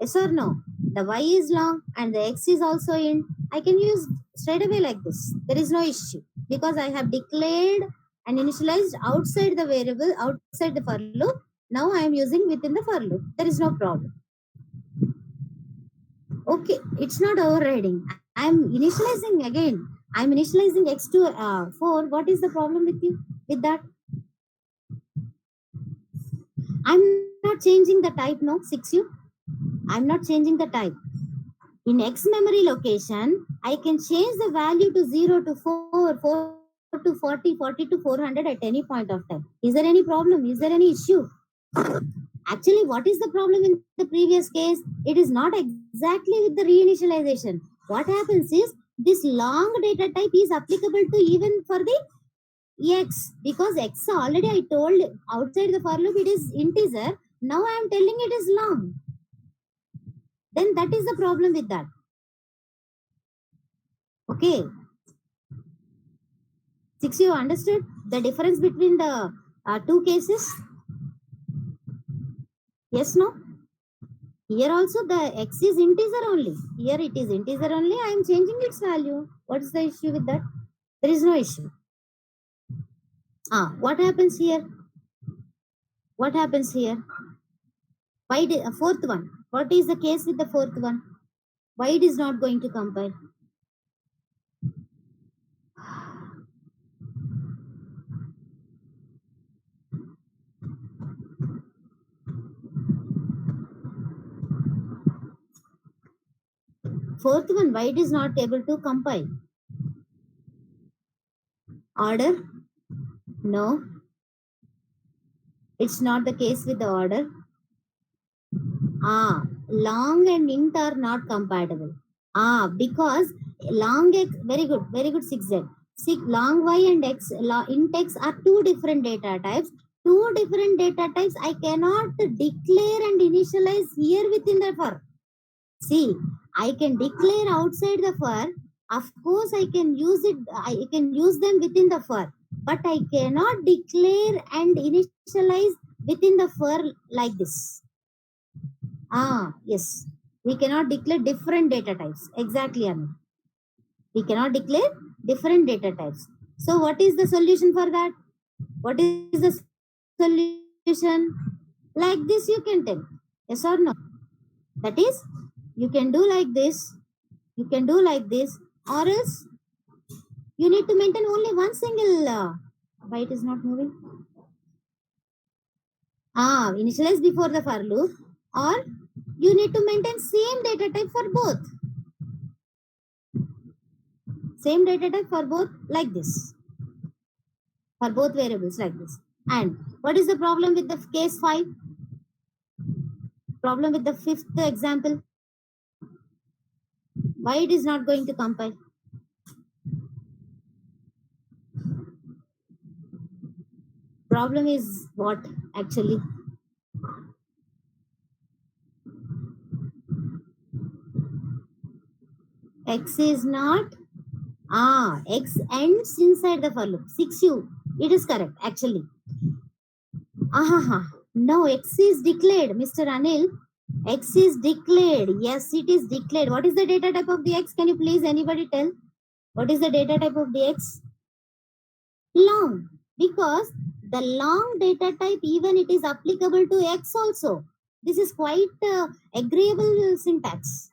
Yes or no? The y is long and the x is also in. I can use straight away like this. There is no issue because I have declared and initialized outside the variable, outside the for loop. Now I am using within the for loop. There is no problem. Okay, it's not overriding. I'm initializing again. I'm initializing x to 4. What is the problem with you with that? I'm not changing the type, no, 6u. I'm not changing the type. In X memory location, I can change the value to 0 to 4, 4 to 40, 40 to 400 at any point of time. Is there any problem? Is there any issue? Actually, what is the problem in the previous case? It is not exactly with the reinitialization. What happens is, this long data type is applicable to even for the X, because X already I told outside the for loop it is integer. Now I am telling it is long. Then that is the problem with that. Okay. 6, you understood the difference between the two cases? Yes, no? Here also the X is integer only. Here it is integer only. I am changing its value. What is the issue with that? There is no issue. What happens here? What happens here? Why fourth one? What is the case with the fourth one? Why it is not going to compile? Fourth one, why it is not able to compile? Order? No. It's not the case with the order. Long and int are not compatible. Because long x, very good 6z. Long y and int x are two different data types. Two different data types I cannot declare and initialize here within the for. See, I can declare outside the for. Of course, I can use it. I can use them within the for, but I cannot declare and initialize within the for like this. Yes. We cannot declare different data types. Exactly, Anu. We cannot declare different data types. So, what is the solution for that? What is the solution? Like this, you can tell. Yes or no? That is, you can do like this. You can do like this, or else you need to maintain only one single. Why it is not moving? Initialize before the for loop, or you need to maintain same data type for both. Same data type for both like this. For both variables like this. And what is the problem with the case 5? Problem with the fifth example? Why it is not going to compile? Problem is what actually? X is not. X ends inside the for loop. 6u. It is correct actually. No, X is declared, Mr. Anil. X is declared. Yes, it is declared. What is the data type of the X? Can you please anybody tell? What is the data type of the X? Long. Because the long data type, even it is applicable to X also. This is quite agreeable syntax.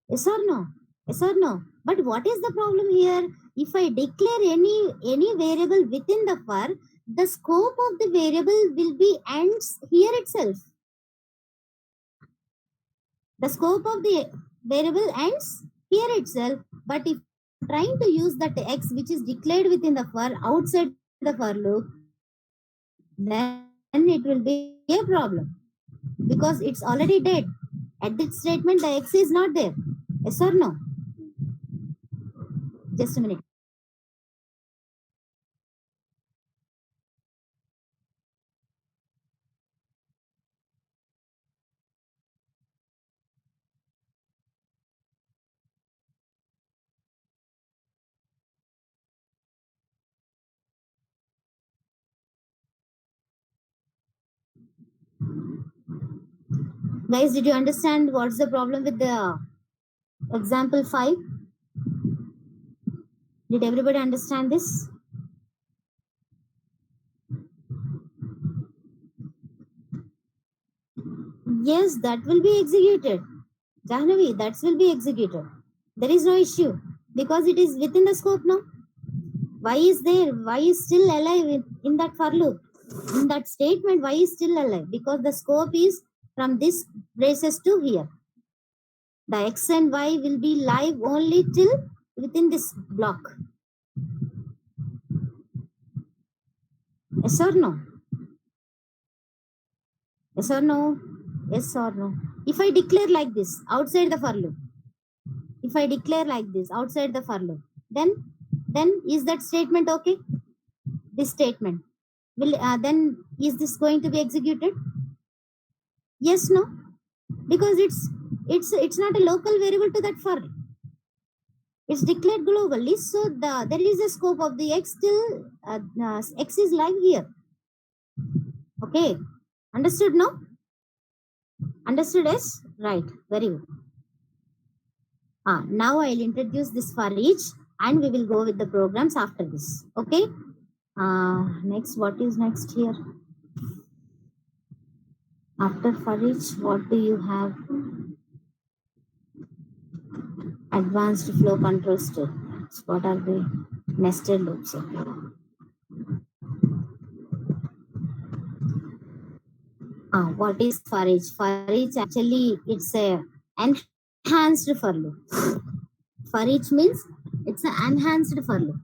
Yes or no? Yes or no? But what is the problem here? If I declare any variable within the for, the scope of the variable will be ends here itself. The scope of the variable ends here itself. But if I'm trying to use that X which is declared within the for outside the for loop, then it will be a problem because it's already dead. At this statement, the X is not there. Yes or no? Just a minute. Guys, did you understand what's the problem with the example 5? Did everybody understand this? Yes, that will be executed. Jahnavi, that will be executed. There is no issue because it is within the scope now. Y is there? Y is still alive in that for loop. In that statement, Y is still alive because the scope is from this braces to here. The X and Y will be live only till within this block. Yes or no? Yes or no? Yes or no? If I declare like this outside the for loop, if I declare like this outside the for loop, then is that statement okay? This statement will then is this going to be executed? Yes, no, because it's not a local variable to that for. It's declared globally, so there is a scope of the X till X is live here. Okay, understood? No, understood? Yes, right. Very good. Now I'll introduce this for each, and we will go with the programs after this. Okay. Next, what is next here? After for each, what do you have? Advanced flow control statements. What are the nested loops? Okay. What is for each? For each actually it's a enhanced for loop. For each means it's an enhanced for loop.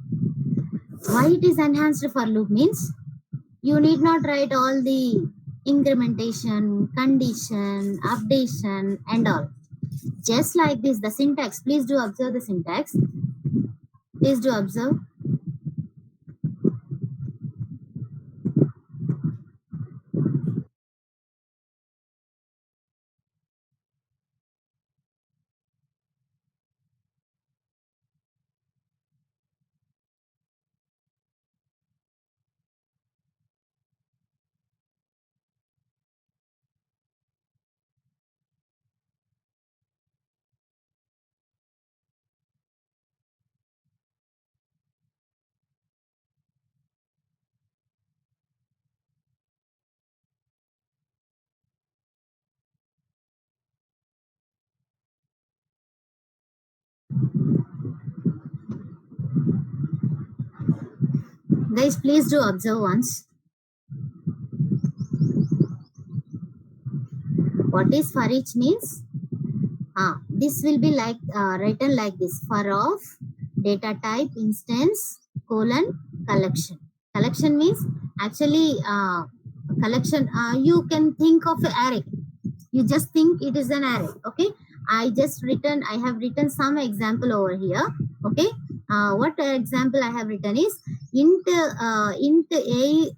Why it is enhanced for loop means you need not write all the incrementation, condition, updation and all. Just like this, the syntax. Please do observe the syntax. Please do observe. Guys, please do observe once. What is for each means? This will be like written like this: for of data type instance colon collection. Collection means actually collection. You can think of an array. You just think it is an array. Okay. I have written some example over here. Okay, what example I have written is int a.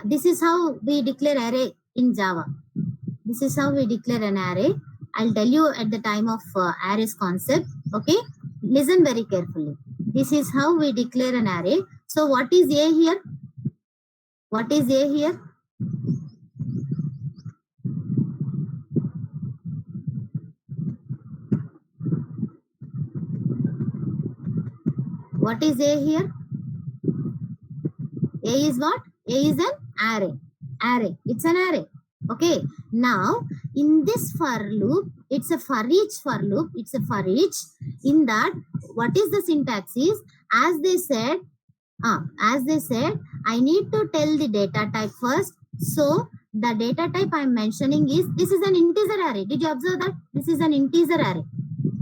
This is how we declare array in Java. This is how we declare an array. I'll tell you at the time of arrays concept. Okay, listen very carefully. This is how we declare an array. So what is a here? What is a here? What is a here? A is what? A is an array. Array. It's an array. Okay. Now, in this for loop, it's a for each for loop. It's a for each. In that, what is the syntax is, as they said, I need to tell the data type first. So, the data type I'm mentioning is, this is an integer array. Did you observe that? This is an integer array.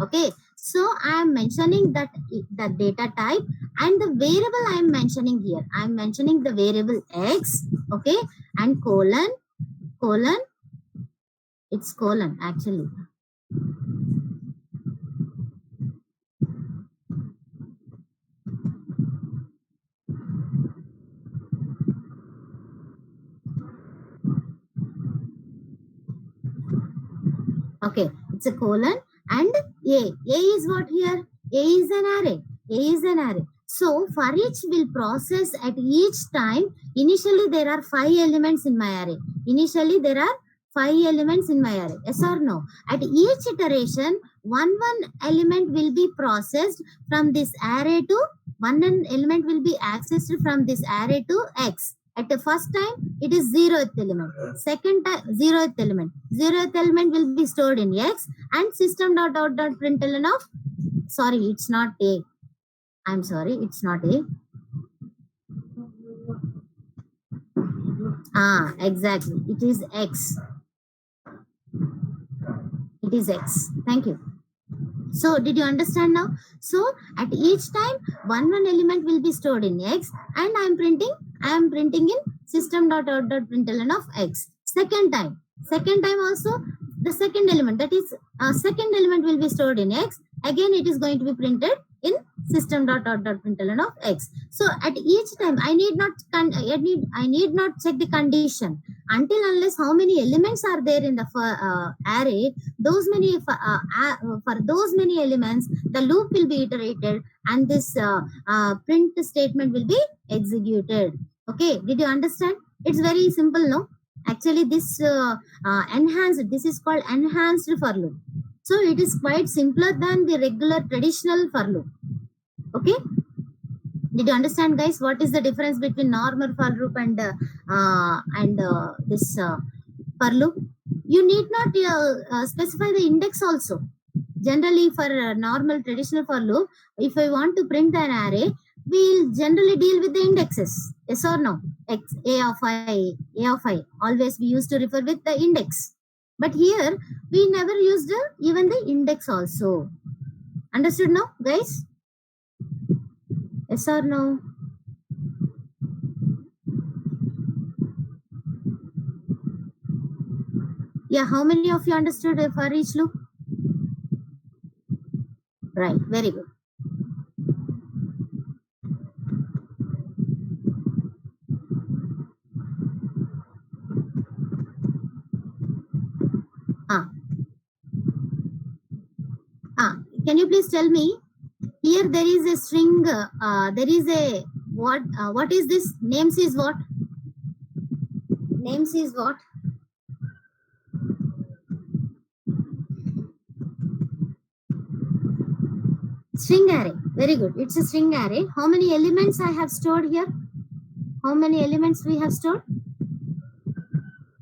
Okay. So, I am mentioning that the data type and the variable I am mentioning here. I am mentioning the variable x, okay, and colon, it's colon actually. Okay, it's a colon and A. A is what here? A is an array. A is an array. So for each will process at each time. Initially there are 5 elements in my array. Initially there are 5 elements in my array. Yes or no? At each iteration, one element will be processed from this array to one element will be accessed from this array to X. At the first time, it is 0th element. Second time, 0th element. 0th element will be stored in X and system.out.println of, sorry, it's not A. I'm sorry, it's not A. Exactly. It is X. It is X. Thank you. So did you understand now? So at each time, one element will be stored in X and I am printing in system.out.println of X. Second time also the second element, that is second element will be stored in X. Again it is going to be printed in system.out.println of X. So at each time I need not check the condition until unless how many elements are there in the array. Those many for those many elements the loop will be iterated and this print statement will be executed. Okay, did you understand? It's very simple, no? Actually this this is called enhanced for loop. So it is quite simpler than the regular traditional for loop. Okay, did you understand, guys? What is the difference between normal for loop and this for loop? You need not specify the index also. Generally for normal traditional for loop, if I want to print an array, we'll generally deal with the indexes. Yes or no? X, A of I. Always we used to refer with the index. But here we never used even the index also. Understood now, guys? Yes or no? Yeah, how many of you understood for each loop? Right, very good. Can you please tell me? Here there is a string. There is a what? What is this? Names is what? Names is what? String array. Very good. It's a string array. How many elements I have stored here? How many elements we have stored?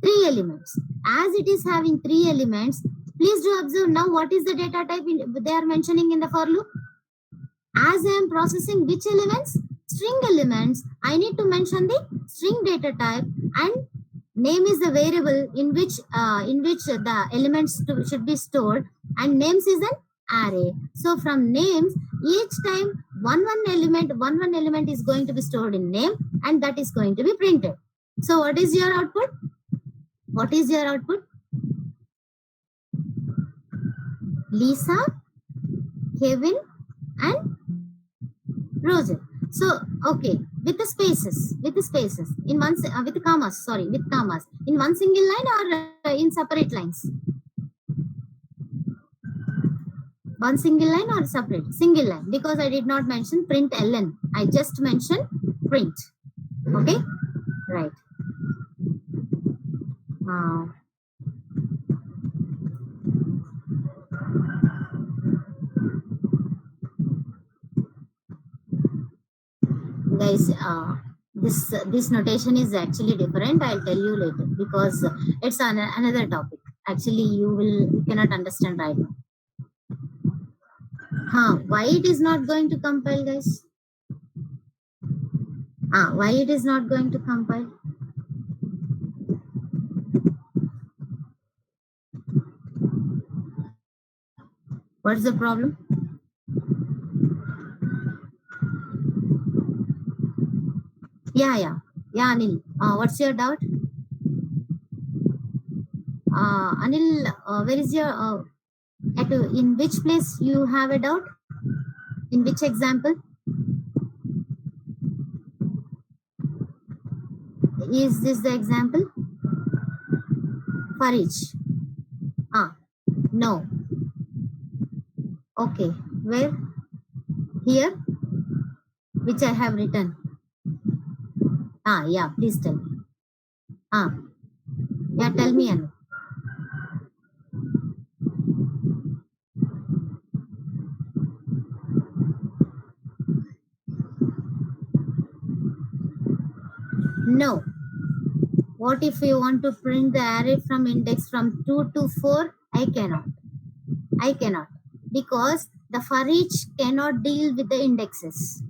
3 elements. As it is having 3 elements, please do observe now what is the data type they are mentioning in the for loop. As I am processing which elements? String elements. I need to mention the string data type and name is the variable in which the elements should be stored and names is an array. So from names, each time one element is going to be stored in name and that is going to be printed. So what is your output? What is your output? Lisa, Kevin, and Roger. So, okay, with the spaces, in one, with commas, sorry, with commas, in one single line or in separate lines? One single line or separate? Single line, because I did not mention print ln. I just mentioned print. Okay, right. Uh, guys, this notation is actually different. I'll tell you later because it's another topic. Actually, you cannot understand right now. Why it is not going to compile, guys? Why it is not going to compile? What's the problem? Yeah, Anil. What's your doubt? Anil, where is your in which place you have a doubt? In which example? Is this the example? For each? No. Okay. Where? Here? Which I have written. Yeah, please tell me. Yeah, tell me, Anu. No. What if you want to print the array from index from 2 to 4? I cannot. Because the for each cannot deal with the indexes.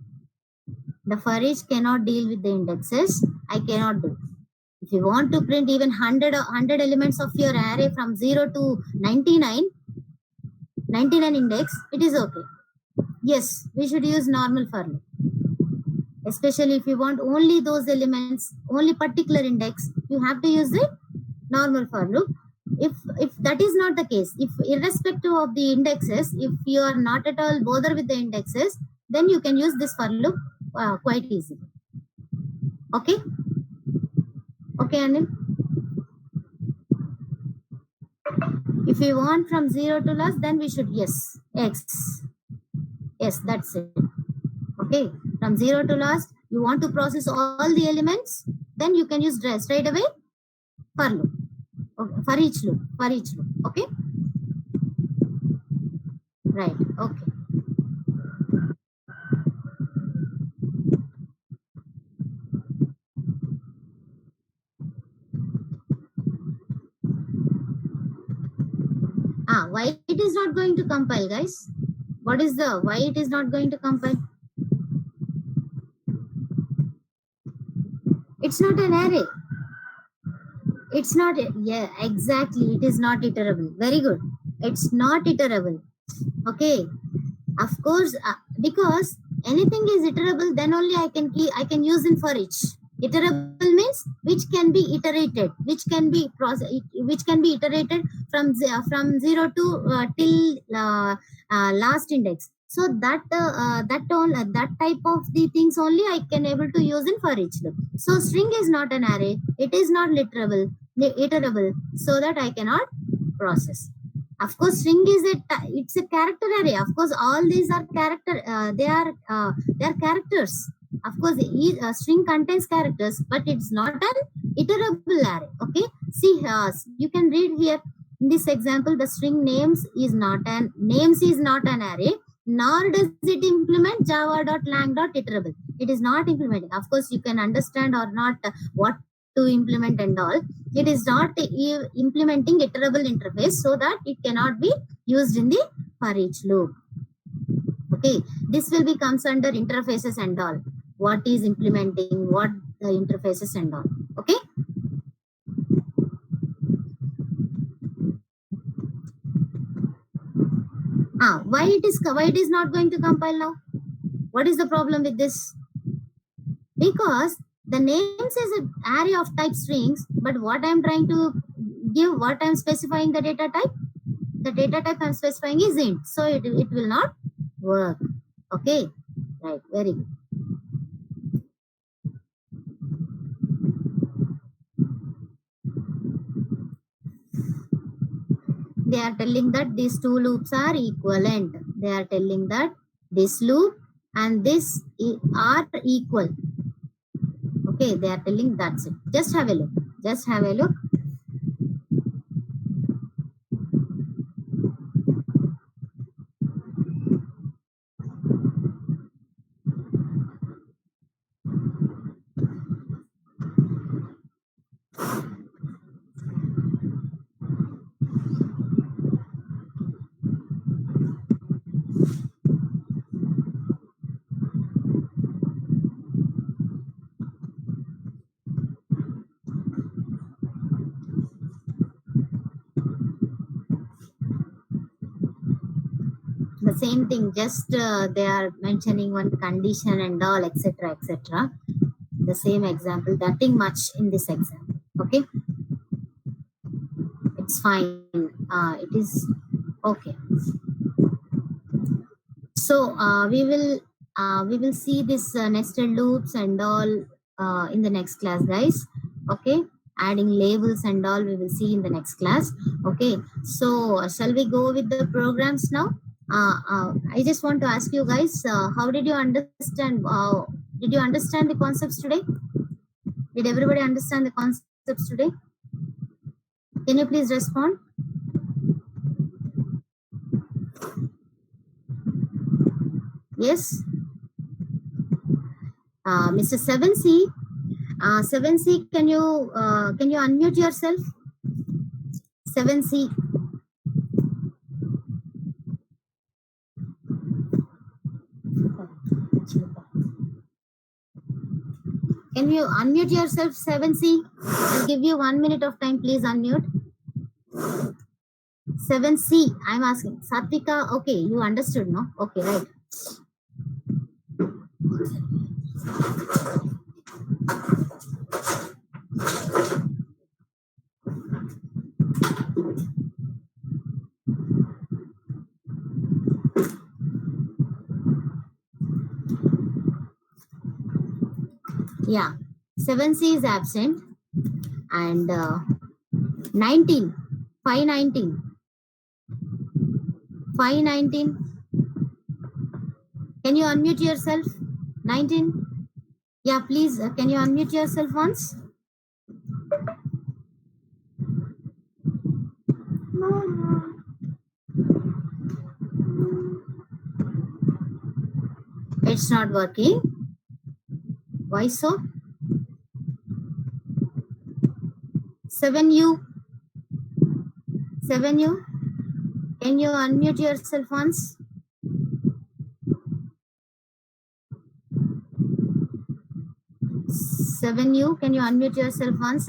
The for each cannot deal with the indexes. I cannot do. If you want to print even 100 elements of your array from 0 to 99 index, it is okay. Yes, we should use normal for loop. Especially if you want only those elements, only particular index, you have to use the normal for loop. If that is not the case, if irrespective of the indexes, if you are not at all bother with the indexes, then you can use this for loop quite easily. Okay, Anil. If we want from 0 to last, then we should yes, X. Yes, that's it. Okay, from 0 to last, you want to process all the elements, then you can use straight away for loop. Okay, for each loop. Okay, right. Okay. Why it is not going to compile, guys? What is the why it is not going to compile? It's not an array. It's not. Yeah, exactly. It is not iterable. Very good. It's not iterable. Okay. Of course, because anything is iterable, then only I can use in for each. Iterable means which can be iterated, which can be iterated from 0 to till last index. So that type of the things only I can able to use in for each loop. So string is not an array. It is not iterable, so that I cannot process. Of course, string is it's a character array. Of course, all these are character. They are characters. Of course, string contains characters, but it's not an iterable array. Okay. See, you can read here in this example. The string names is not an array, nor does it implement java.lang.iterable. It is not implementing. Of course, you can understand or not what to implement and all. It is not implementing iterable interface, so that it cannot be used in the for each loop. Okay, this will be comes under interfaces and all. What is implementing, what the interfaces and all. Okay. Why it is not going to compile now? What is the problem with this? Because the names is an array of type strings, but what I'm trying to give, what I'm specifying the data type, the data type I'm specifying is int, so it will not work. Okay, right, very good. They are telling that these two loops are equivalent. They are telling that this loop and this are equal. Okay, they are telling that's it. Just have a look. Just have a look. The same thing, just they are mentioning one condition and all, etc., etc. The same example, nothing much in this example. Okay, it's fine. It is okay. So we will see this nested loops and all in the next class, guys. Okay, adding labels and all we will see in the next class. Okay, so shall we go with the programs now? I just want to ask you guys, how did you understand? Did you understand the concepts today? Did everybody understand the concepts today? Can you please respond? Yes. Mr. 7C, 7C, can you unmute yourself? 7C. Can you unmute yourself, 7C? I'll give you 1 minute of time. Please unmute. 7C, I'm asking. Satvika, okay, you understood, no? Okay, right. Yeah, 7C is absent. And 19, 519. 519. Can you unmute yourself? 19. Yeah, please, can you unmute yourself once? It's not working. Why so? 7U. 7U. Can you unmute yourself once? 7U, can you unmute yourself once?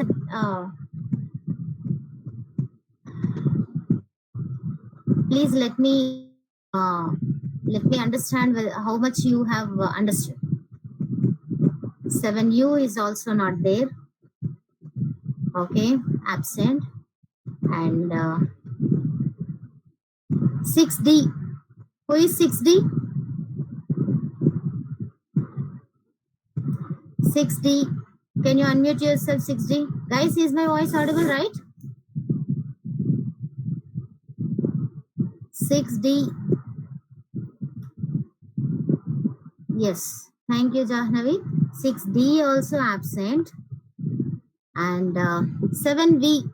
Please let me understand how much you have understood. 7U is also not there. Okay, absent. And 6D. Who is 6D? 6D. Can you unmute yourself, 6D? Guys, is my voice audible, right? 6D. Yes. Thank you, Jahnavi. 6D also absent. And 7V.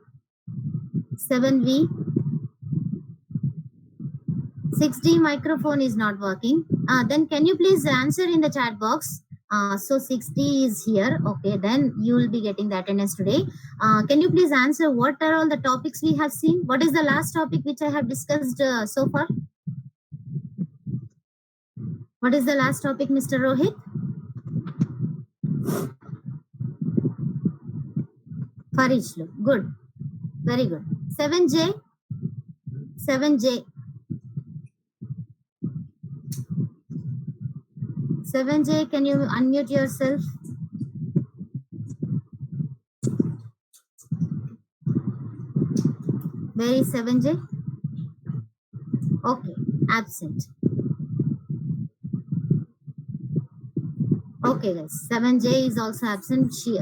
7V. 6D microphone is not working. Then can you please answer in the chat box? So 6D is here. Okay, then you will be getting the attendance today. Can you please answer what are all the topics we have seen? What is the last topic which I have discussed so far? What is the last topic, Mr. Rohit? For each loop. Good. Very good. 7J. 7J. 7J, can you unmute yourself? Where is 7J? Okay, absent. Okay, guys. 7J is also absent. She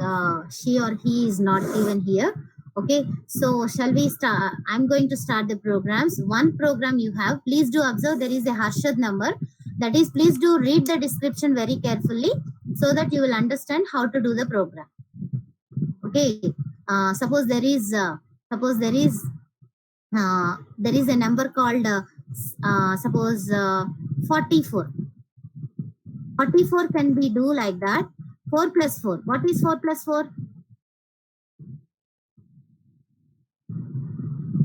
or he is not even here. Okay, so shall we start? I'm going to start the programs. One program you have, please do observe there is a Harshad number. That is, please do read the description very carefully so that you will understand how to do the program. Okay, suppose there is a number called suppose 44. 44 can be do like that. 4 plus 4. What is 4 plus 4?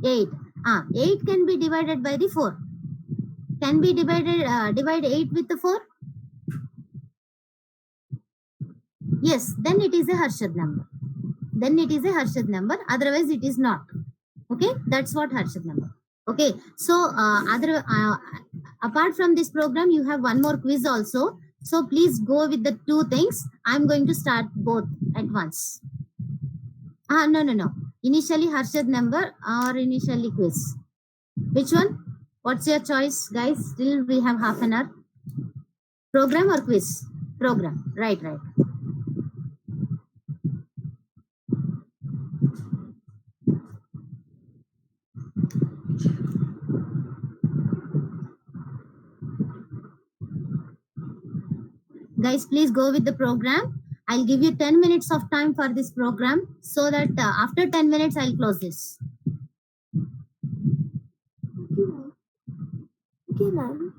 8. 8 can be divided by the 4. Can be divide 8 with the 4? Yes, then it is a Harshad number. Then it is a Harshad number. Otherwise, it is not. Okay, that's what Harshad number. Okay, so apart from this program, you have one more quiz also. So please go with the two things. I'm going to start both at once. No. Initially Harshad number or initially quiz. Which one? What's your choice, guys? Still we have half an hour. Program or quiz? Program. Right. Guys, please go with the program. I'll give you 10 minutes of time for this program so that after 10 minutes, I'll close this. Okay, ma'am.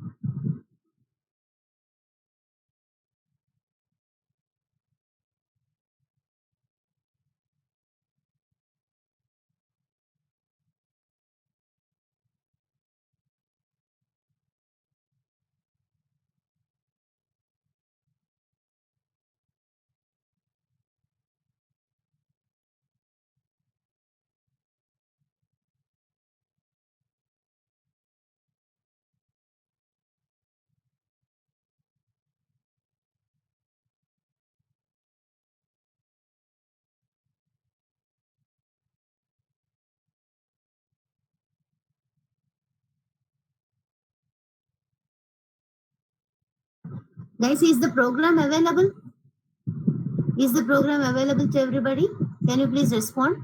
Guys, is the program available? Is the program available to everybody? Can you please respond?